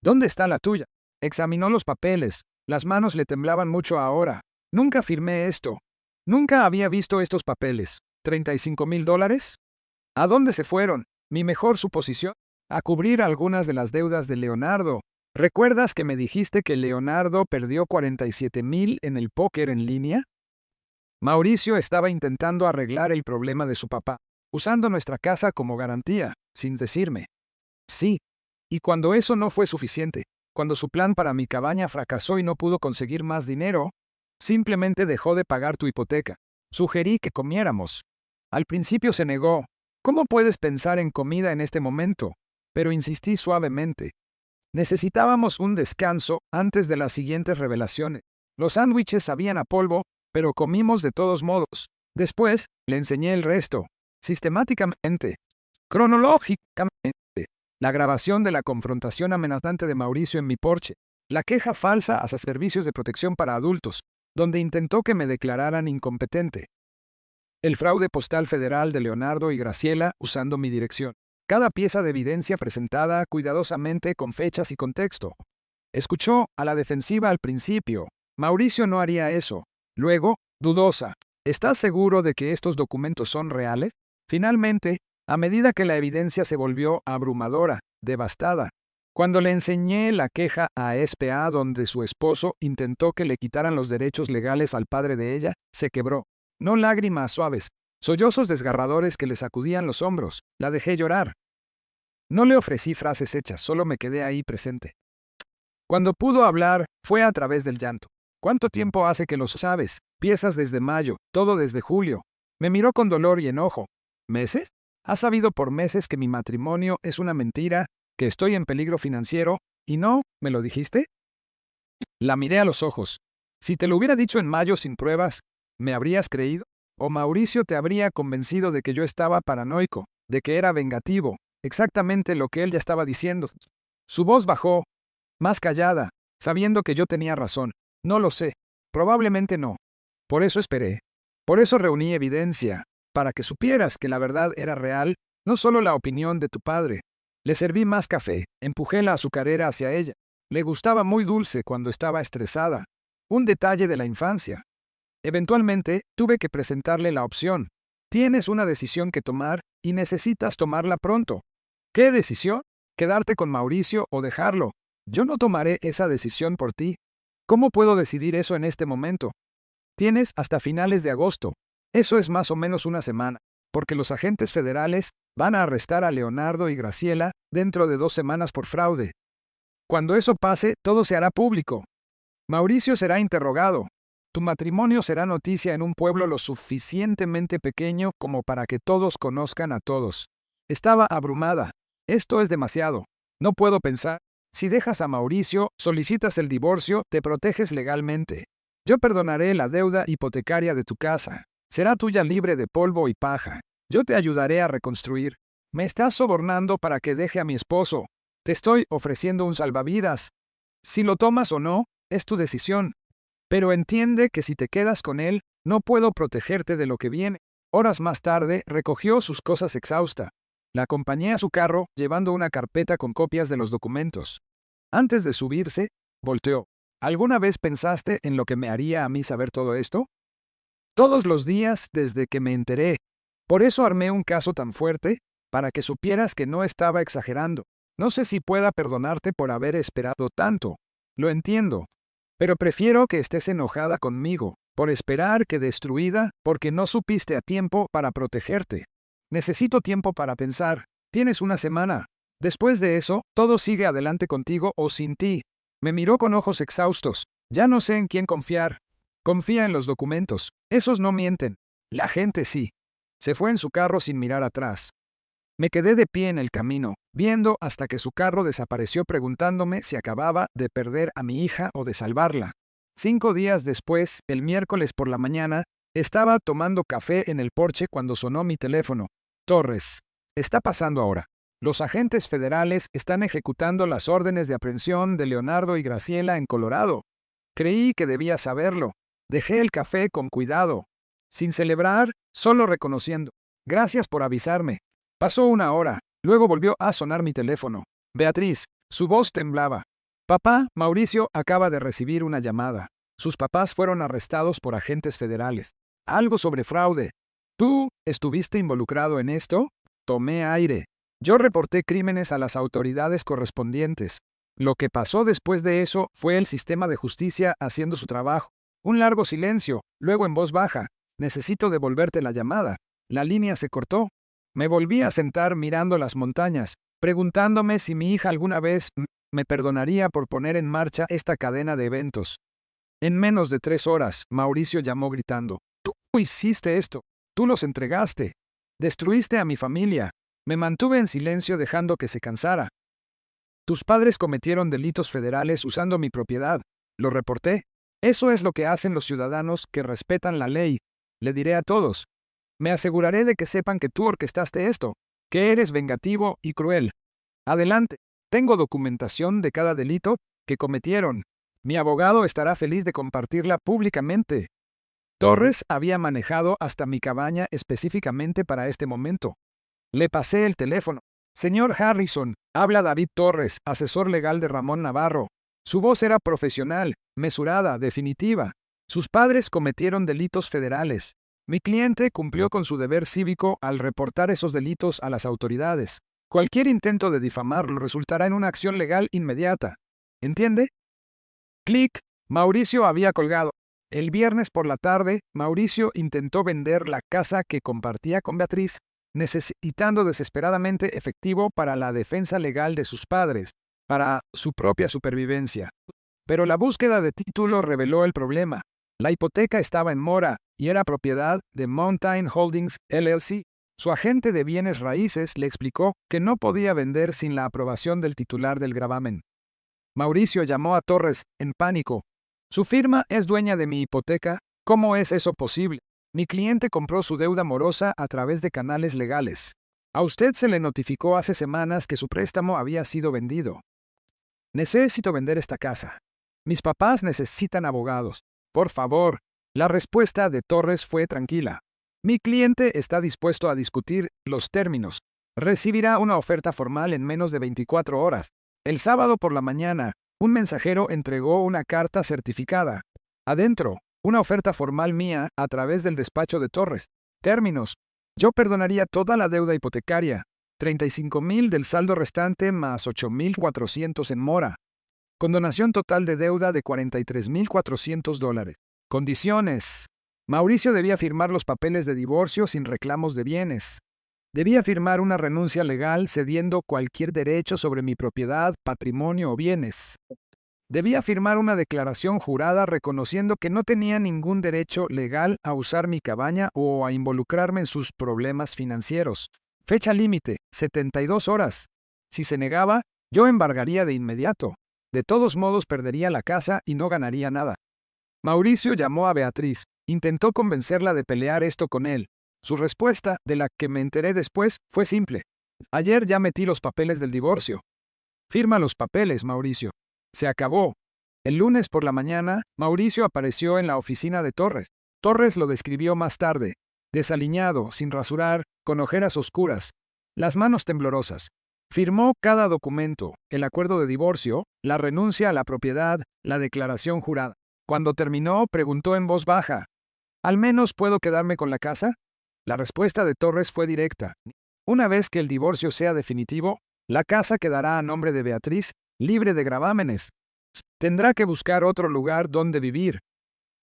Speaker 1: ¿Dónde está la tuya? Examinó los papeles. Las manos le temblaban mucho ahora. Nunca firmé esto. Nunca había visto estos papeles. ¿$35,000? ¿A dónde se fueron? Mi mejor suposición. A cubrir algunas de las deudas de Leonardo. ¿Recuerdas que me dijiste que Leonardo perdió $47,000 en el póker en línea? Mauricio estaba intentando arreglar el problema de su papá, usando nuestra casa como garantía, sin decirme. Sí. Y cuando eso no fue suficiente, cuando su plan para mi cabaña fracasó y no pudo conseguir más dinero, simplemente dejó de pagar tu hipoteca. Sugerí que comiéramos. Al principio se negó. ¿Cómo puedes pensar en comida en este momento? Pero insistí suavemente. Necesitábamos un descanso antes de las siguientes revelaciones. Los sándwiches sabían a polvo, pero comimos de todos modos. Después, le enseñé el resto. Sistemáticamente. Cronológicamente. La grabación de la confrontación amenazante de Mauricio en mi porche. La queja falsa hacia servicios de protección para adultos, donde intentó que me declararan incompetente. El fraude postal federal de Leonardo y Graciela usando mi dirección. Cada pieza de evidencia presentada cuidadosamente con fechas y contexto. Escuchó a la defensiva al principio. Mauricio no haría eso. Luego, dudosa. ¿Estás seguro de que estos documentos son reales? Finalmente, a medida que la evidencia se volvió abrumadora, devastada. Cuando le enseñé la queja a SPA donde su esposo intentó que le quitaran los derechos legales al padre de ella, se quebró. No lágrimas suaves, sollozos desgarradores que le sacudían los hombros. La dejé llorar. No le ofrecí frases hechas, solo me quedé ahí presente. Cuando pudo hablar, fue a través del llanto. ¿Cuánto tiempo hace que lo sabes? Piezas desde mayo, todo desde julio. Me miró con dolor y enojo. ¿Meses? Has sabido por meses que mi matrimonio es una mentira, que estoy en peligro financiero, y no, ¿me lo dijiste? La miré a los ojos. Si te lo hubiera dicho en mayo sin pruebas, ¿me habrías creído? ¿O Mauricio te habría convencido de que yo estaba paranoico, de que era vengativo? Exactamente lo que él ya estaba diciendo. Su voz bajó, más callada, sabiendo que yo tenía razón. No lo sé. Probablemente no. Por eso esperé. Por eso reuní evidencia, para que supieras que la verdad era real, No solo la opinión de tu padre. Le serví más café, empujé la azucarera hacia ella. Le gustaba muy dulce cuando estaba estresada. Un detalle de la infancia. Eventualmente, tuve que presentarle la opción. Tienes una decisión que tomar y necesitas tomarla pronto. ¿Qué decisión? ¿Quedarte con Mauricio o dejarlo? Yo no tomaré esa decisión por ti. ¿Cómo puedo decidir eso en este momento? Tienes hasta finales de agosto. Eso es más o menos una semana, porque los agentes federales van a arrestar a Leonardo y Graciela dentro de 2 semanas por fraude. Cuando eso pase, todo se hará público. Mauricio será interrogado. Tu matrimonio será noticia en un pueblo lo suficientemente pequeño como para que todos conozcan a todos. Estaba abrumada. Esto es demasiado. No puedo pensar. Si dejas a Mauricio, solicitas el divorcio, te proteges legalmente. Yo perdonaré la deuda hipotecaria de tu casa. Será tuya libre de polvo y paja. Yo te ayudaré a reconstruir. Me estás sobornando para que deje a mi esposo. Te estoy ofreciendo un salvavidas. Si lo tomas o no, es tu decisión. Pero entiende que si te quedas con él, no puedo protegerte de lo que viene. Horas más tarde, recogió sus cosas exhausta. La acompañé a su carro, llevando una carpeta con copias de los documentos. Antes de subirse, volteó. ¿Alguna vez pensaste en lo que me haría a mí saber todo esto? Todos los días desde que me enteré. Por eso armé un caso tan fuerte, para que supieras que no estaba exagerando. No sé si pueda perdonarte por haber esperado tanto. Lo entiendo. Pero prefiero que estés enojada conmigo, por esperar que destruida, porque no supiste a tiempo para protegerte. Necesito tiempo para pensar. Tienes una semana. Después de eso, todo sigue adelante contigo o sin ti. Me miró con ojos exhaustos. Ya no sé en quién confiar. Confía en los documentos. Esos no mienten. La gente sí. Se fue en su carro sin mirar atrás. Me quedé de pie en el camino, viendo hasta que su carro desapareció preguntándome si acababa de perder a mi hija o de salvarla. 5 días después, el miércoles por la mañana, estaba tomando café en el porche cuando sonó mi teléfono. Torres. Está pasando ahora. Los agentes federales están ejecutando las órdenes de aprehensión de Leonardo y Graciela en Colorado. Creí que debía saberlo. Dejé el café con cuidado. Sin celebrar, solo reconociendo. Gracias por avisarme. Pasó 1 hora. Luego volvió a sonar mi teléfono. Beatriz. Su voz temblaba. Papá, Mauricio acaba de recibir una llamada. Sus papás fueron arrestados por agentes federales. Algo sobre fraude. ¿Tú estuviste involucrado en esto? Tomé aire. Yo reporté crímenes a las autoridades correspondientes. Lo que pasó después de eso fue el sistema de justicia haciendo su trabajo. Un largo silencio, luego en voz baja. Necesito devolverte la llamada. La línea se cortó. Me volví a sentar mirando las montañas, preguntándome si mi hija alguna vez me perdonaría por poner en marcha esta cadena de eventos. En menos de 3 horas, Mauricio llamó gritando. Tú hiciste esto. Tú los entregaste. Destruiste a mi familia. Me mantuve en silencio dejando que se cansara. Tus padres cometieron delitos federales usando mi propiedad. Lo reporté. Eso es lo que hacen los ciudadanos que respetan la ley. Le diré a todos. Me aseguraré de que sepan que tú orquestaste esto, que eres vengativo y cruel. Adelante. Tengo documentación de cada delito que cometieron. Mi abogado estará feliz de compartirla públicamente. Torres había manejado hasta mi cabaña específicamente para este momento. Le pasé el teléfono. Señor Harrison, habla David Torres, asesor legal de Ramón Navarro. Su voz era profesional, mesurada, definitiva. Sus padres cometieron delitos federales. Mi cliente cumplió con su deber cívico al reportar esos delitos a las autoridades. Cualquier intento de difamarlo resultará en una acción legal inmediata. ¿Entiende? Clic. Mauricio había colgado. El viernes por la tarde, Mauricio intentó vender la casa que compartía con Beatriz, necesitando desesperadamente efectivo para la defensa legal de sus padres, para su propia supervivencia. Pero la búsqueda de título reveló el problema. La hipoteca estaba en mora y era propiedad de Mountain Holdings LLC. Su agente de bienes raíces le explicó que no podía vender sin la aprobación del titular del gravamen. Mauricio llamó a Torres, en pánico. Su firma es dueña de mi hipoteca. ¿Cómo es eso posible? Mi cliente compró su deuda morosa a través de canales legales. A usted se le notificó hace semanas que su préstamo había sido vendido. Necesito vender esta casa. Mis papás necesitan abogados. Por favor. La respuesta de Torres fue tranquila. Mi cliente está dispuesto a discutir los términos. Recibirá una oferta formal en menos de 24 horas. El sábado por la mañana, un mensajero entregó una carta certificada. Adentro, una oferta formal mía a través del despacho de Torres. Términos. Yo perdonaría toda la deuda hipotecaria. 35,000 del saldo restante más 8,400 en mora. Condonación total de deuda de $43,400. Condiciones. Mauricio debía firmar los papeles de divorcio sin reclamos de bienes. Debía firmar una renuncia legal cediendo cualquier derecho sobre mi propiedad, patrimonio o bienes. Debía firmar una declaración jurada reconociendo que no tenía ningún derecho legal a usar mi cabaña o a involucrarme en sus problemas financieros. Fecha límite, 72 horas. Si se negaba, yo embargaría de inmediato. De todos modos perdería la casa y no ganaría nada. Mauricio llamó a Beatriz. Intentó convencerla de pelear esto con él. Su respuesta, de la que me enteré después, fue simple. Ayer ya metí los papeles del divorcio. Firma los papeles, Mauricio. Se acabó. El lunes por la mañana, Mauricio apareció en la oficina de Torres. Torres lo describió más tarde. Desaliñado, sin rasurar, con ojeras oscuras, las manos temblorosas. Firmó cada documento, el acuerdo de divorcio, la renuncia a la propiedad, la declaración jurada. Cuando terminó, preguntó en voz baja, ¿al menos puedo quedarme con la casa? La respuesta de Torres fue directa. Una vez que el divorcio sea definitivo, la casa quedará a nombre de Beatriz, libre de gravámenes. Tendrá que buscar otro lugar donde vivir.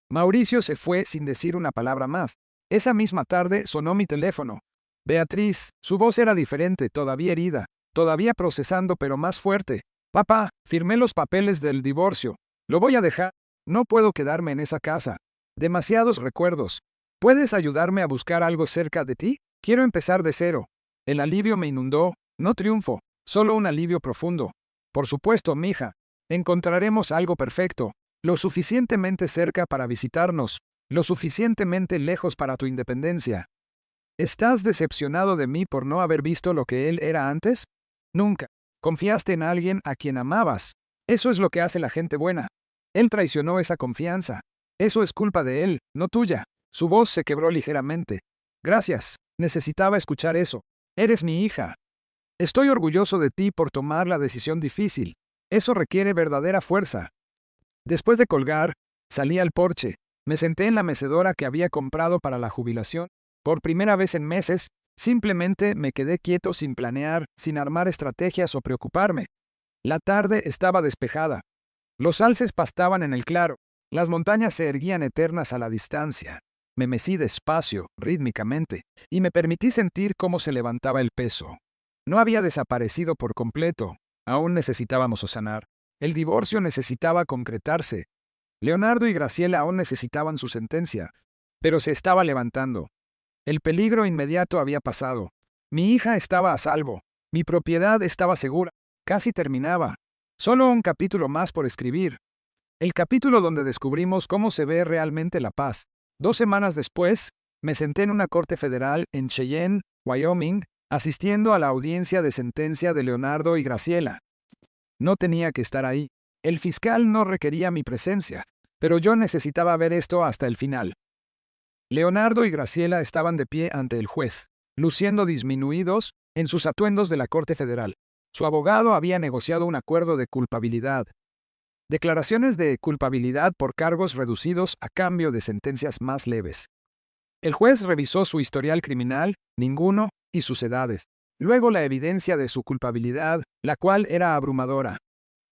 Speaker 1: Mauricio se fue sin decir una palabra más. Esa misma tarde sonó mi teléfono. Beatriz, su voz era diferente, todavía herida, todavía procesando pero más fuerte. Papá, firmé los papeles del divorcio. Lo voy a dejar. No puedo quedarme en esa casa. Demasiados recuerdos. ¿Puedes ayudarme a buscar algo cerca de ti? Quiero empezar de cero. El alivio me inundó, no triunfo, solo un alivio profundo. Por supuesto, mija. Encontraremos algo perfecto, lo suficientemente cerca para visitarnos, lo suficientemente lejos para tu independencia. ¿Estás decepcionado de mí por no haber visto lo que él era antes? Nunca. Confiaste en alguien a quien amabas. Eso es lo que hace la gente buena. Él traicionó esa confianza. Eso es culpa de él, no tuya. Su voz se quebró ligeramente. Gracias. Necesitaba escuchar eso. Eres mi hija. Estoy orgulloso de ti por tomar la decisión difícil. Eso requiere verdadera fuerza. Después de colgar, salí al porche. Me senté en la mecedora que había comprado para la jubilación. Por primera vez en meses, simplemente me quedé quieto sin planear, sin armar estrategias o preocuparme. La tarde estaba despejada. Los alces pastaban en el claro. Las montañas se erguían eternas a la distancia. Me mecí despacio, rítmicamente, y me permití sentir cómo se levantaba el peso. No había desaparecido por completo. Aún necesitábamos sanar. El divorcio necesitaba concretarse. Leonardo y Graciela aún necesitaban su sentencia. Pero se estaba levantando. El peligro inmediato había pasado. Mi hija estaba a salvo. Mi propiedad estaba segura. Casi terminaba. Solo un capítulo más por escribir. El capítulo donde descubrimos cómo se ve realmente la paz. 2 semanas después, me senté en una corte federal en Cheyenne, Wyoming, asistiendo a la audiencia de sentencia de Leonardo y Graciela. No tenía que estar ahí. El fiscal no requería mi presencia, pero yo necesitaba ver esto hasta el final. Leonardo y Graciela estaban de pie ante el juez, luciendo disminuidos en sus atuendos de la Corte Federal. Su abogado había negociado un acuerdo de culpabilidad. Declaraciones de culpabilidad por cargos reducidos a cambio de sentencias más leves. El juez revisó su historial criminal, ninguno, y sus edades. Luego la evidencia de su culpabilidad, la cual era abrumadora.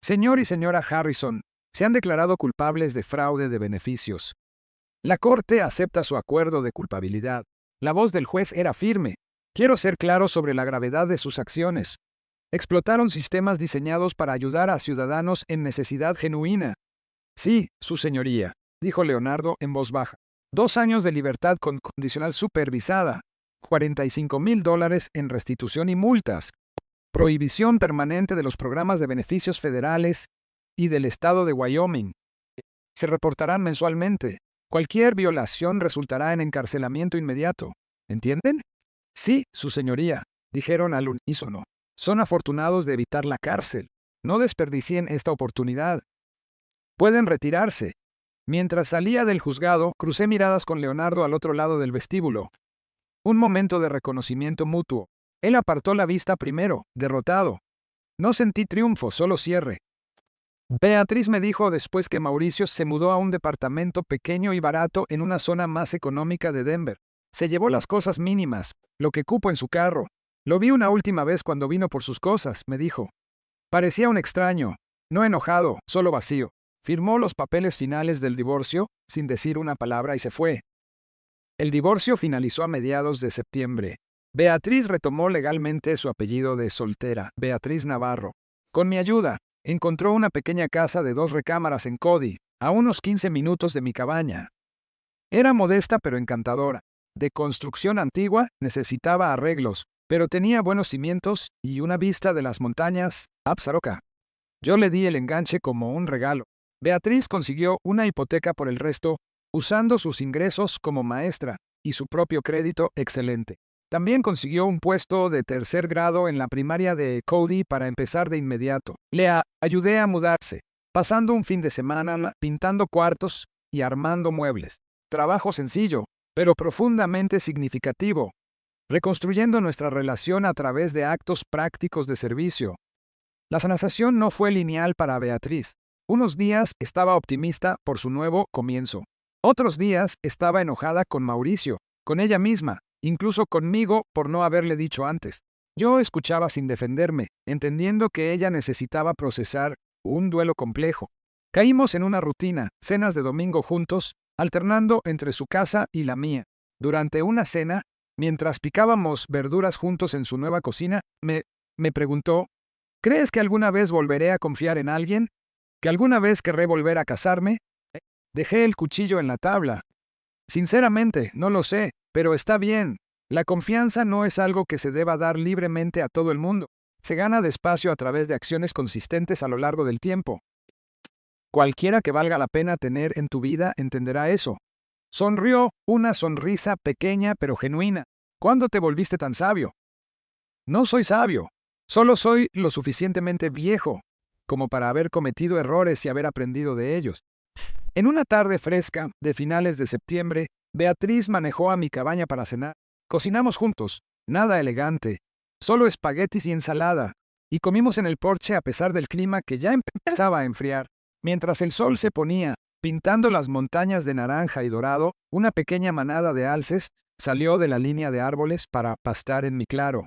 Speaker 1: Señor y señora Harrison, se han declarado culpables de fraude de beneficios. La corte acepta su acuerdo de culpabilidad. La voz del juez era firme. Quiero ser claro sobre la gravedad de sus acciones. Explotaron sistemas diseñados para ayudar a ciudadanos en necesidad genuina. Sí, su señoría, dijo Leonardo en voz baja. 2 años de libertad condicional supervisada. $45,000 en restitución y multas. Prohibición permanente de los programas de beneficios federales y del estado de Wyoming. Se reportarán mensualmente. Cualquier violación resultará en encarcelamiento inmediato. ¿Entienden? Sí, su señoría, dijeron al unísono. Son afortunados de evitar la cárcel. No desperdicien esta oportunidad. Pueden retirarse. Mientras salía del juzgado, crucé miradas con Leonardo al otro lado del vestíbulo. Un momento de reconocimiento mutuo. Él apartó la vista primero, derrotado. No sentí triunfo, solo cierre. Beatriz me dijo después que Mauricio se mudó a un departamento pequeño y barato en una zona más económica de Denver. Se llevó las cosas mínimas, lo que cupo en su carro. Lo vi una última vez cuando vino por sus cosas, me dijo. Parecía un extraño, no enojado, solo vacío. Firmó los papeles finales del divorcio, sin decir una palabra, y se fue. El divorcio finalizó a mediados de septiembre. Beatriz retomó legalmente su apellido de soltera, Beatriz Navarro. Con mi ayuda, encontró una pequeña casa de 2 recámaras en Cody, a unos 15 minutos de mi cabaña. Era modesta pero encantadora. De construcción antigua, necesitaba arreglos, pero tenía buenos cimientos y una vista de las montañas Absaroka. Yo le di el enganche como un regalo. Beatriz consiguió una hipoteca por el resto, usando sus ingresos como maestra y su propio crédito excelente. También consiguió un puesto de 3er grado en la primaria de Cody para empezar de inmediato. Le ayudé a mudarse, pasando un fin de semana pintando cuartos y armando muebles. Trabajo sencillo, pero profundamente significativo, reconstruyendo nuestra relación a través de actos prácticos de servicio. La sanación no fue lineal para Beatriz. Unos días estaba optimista por su nuevo comienzo. Otros días estaba enojada con Mauricio, con ella misma, incluso conmigo por no haberle dicho antes. Yo escuchaba sin defenderme, entendiendo que ella necesitaba procesar un duelo complejo. Caímos en una rutina, cenas de domingo juntos, alternando entre su casa y la mía. Durante una cena, mientras picábamos verduras juntos en su nueva cocina, me preguntó, ¿crees que alguna vez volveré a confiar en alguien? ¿Que alguna vez querré volver a casarme? Dejé el cuchillo en la tabla. Sinceramente, no lo sé, pero está bien. La confianza no es algo que se deba dar libremente a todo el mundo. Se gana despacio a través de acciones consistentes a lo largo del tiempo. Cualquiera que valga la pena tener en tu vida entenderá eso. Sonrió, una sonrisa pequeña pero genuina. ¿Cuándo te volviste tan sabio? No soy sabio. Solo soy lo suficientemente viejo como para haber cometido errores y haber aprendido de ellos. En una tarde fresca, de finales de septiembre, Beatriz manejó a mi cabaña para cenar. Cocinamos juntos, nada elegante, solo espaguetis y ensalada, y comimos en el porche a pesar del clima que ya empezaba a enfriar. Mientras el sol se ponía, pintando las montañas de naranja y dorado, una pequeña manada de alces salió de la línea de árboles para pastar en mi claro.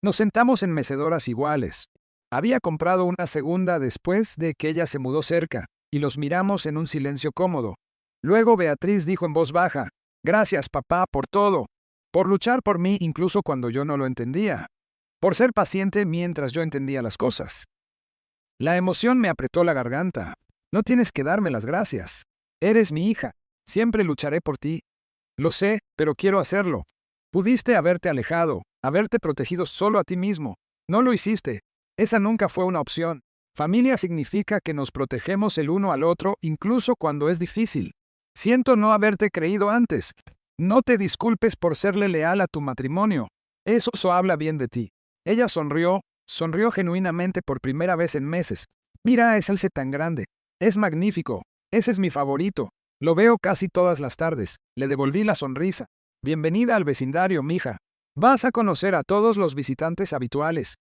Speaker 1: Nos sentamos en mecedoras iguales. Había comprado una segunda después de que ella se mudó cerca, y los miramos en un silencio cómodo. Luego Beatriz dijo en voz baja, «Gracias, papá, por todo, por luchar por mí incluso cuando yo no lo entendía, por ser paciente mientras yo entendía las cosas». La emoción me apretó la garganta. «No tienes que darme las gracias. Eres mi hija. Siempre lucharé por ti. Lo sé, pero quiero hacerlo. Pudiste haberte alejado, haberte protegido solo a ti mismo. No lo hiciste. Esa nunca fue una opción. Familia significa que nos protegemos el uno al otro incluso cuando es difícil. Siento no haberte creído antes. No te disculpes por serle leal a tu matrimonio. Eso habla bien de ti». Ella sonrió genuinamente por primera vez en meses. «Mira ese alce tan grande. Es magnífico. Ese es mi favorito. Lo veo casi todas las tardes». Le devolví la sonrisa. «Bienvenida al vecindario, mija. Vas a conocer a todos los visitantes habituales.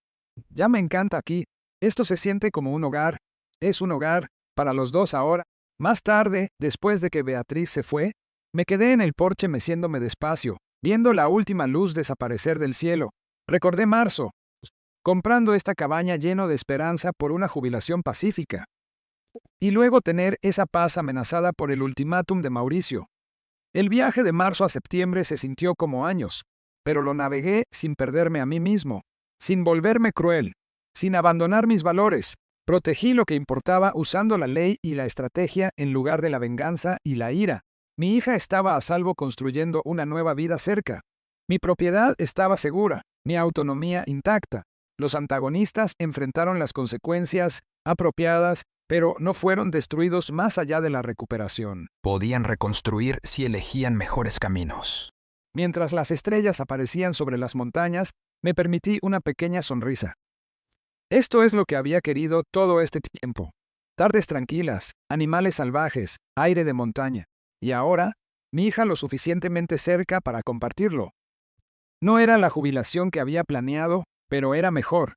Speaker 1: Ya me encanta aquí. Esto se siente como un hogar. Es un hogar, para los dos ahora». Más tarde, después de que Beatriz se fue, me quedé en el porche meciéndome despacio, viendo la última luz desaparecer del cielo. Recordé marzo, comprando esta cabaña lleno de esperanza por una jubilación pacífica. Y luego tener esa paz amenazada por el ultimátum de Mauricio. El viaje de marzo a septiembre se sintió como años, pero lo navegué sin perderme a mí mismo, sin volverme cruel, sin abandonar mis valores. Protegí lo que importaba usando la ley y la estrategia en lugar de la venganza y la ira. Mi hija estaba a salvo construyendo una nueva vida cerca. Mi propiedad estaba segura, mi autonomía intacta. Los antagonistas enfrentaron las consecuencias apropiadas, pero no fueron destruidos más allá de la recuperación.
Speaker 3: Podían reconstruir si elegían mejores caminos.
Speaker 1: Mientras las estrellas aparecían sobre las montañas, me permití una pequeña sonrisa. Esto es lo que había querido todo este tiempo. Tardes tranquilas, animales salvajes, aire de montaña. Y ahora, mi hija lo suficientemente cerca para compartirlo. No era la jubilación que había planeado, pero era mejor,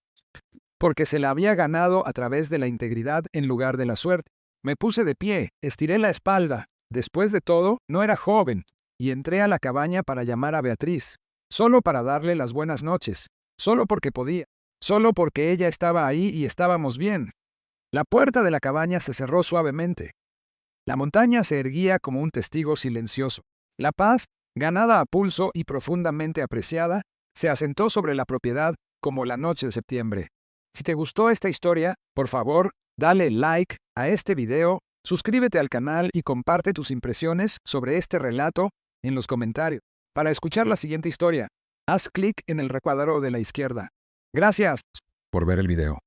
Speaker 1: porque se la había ganado a través de la integridad en lugar de la suerte. Me puse de pie, estiré la espalda. Después de todo, no era joven, y entré a la cabaña para llamar a Beatriz, solo para darle las buenas noches, solo porque podía, solo porque ella estaba ahí y estábamos bien. La puerta de la cabaña se cerró suavemente. La montaña se erguía como un testigo silencioso. La paz, ganada a pulso y profundamente apreciada, se asentó sobre la propiedad como la noche de septiembre. Si te gustó esta historia, por favor, dale like a este video, suscríbete al canal y comparte tus impresiones sobre este relato en los comentarios. Para escuchar la siguiente historia, haz clic en el recuadro de la izquierda. Gracias
Speaker 3: Por ver el video.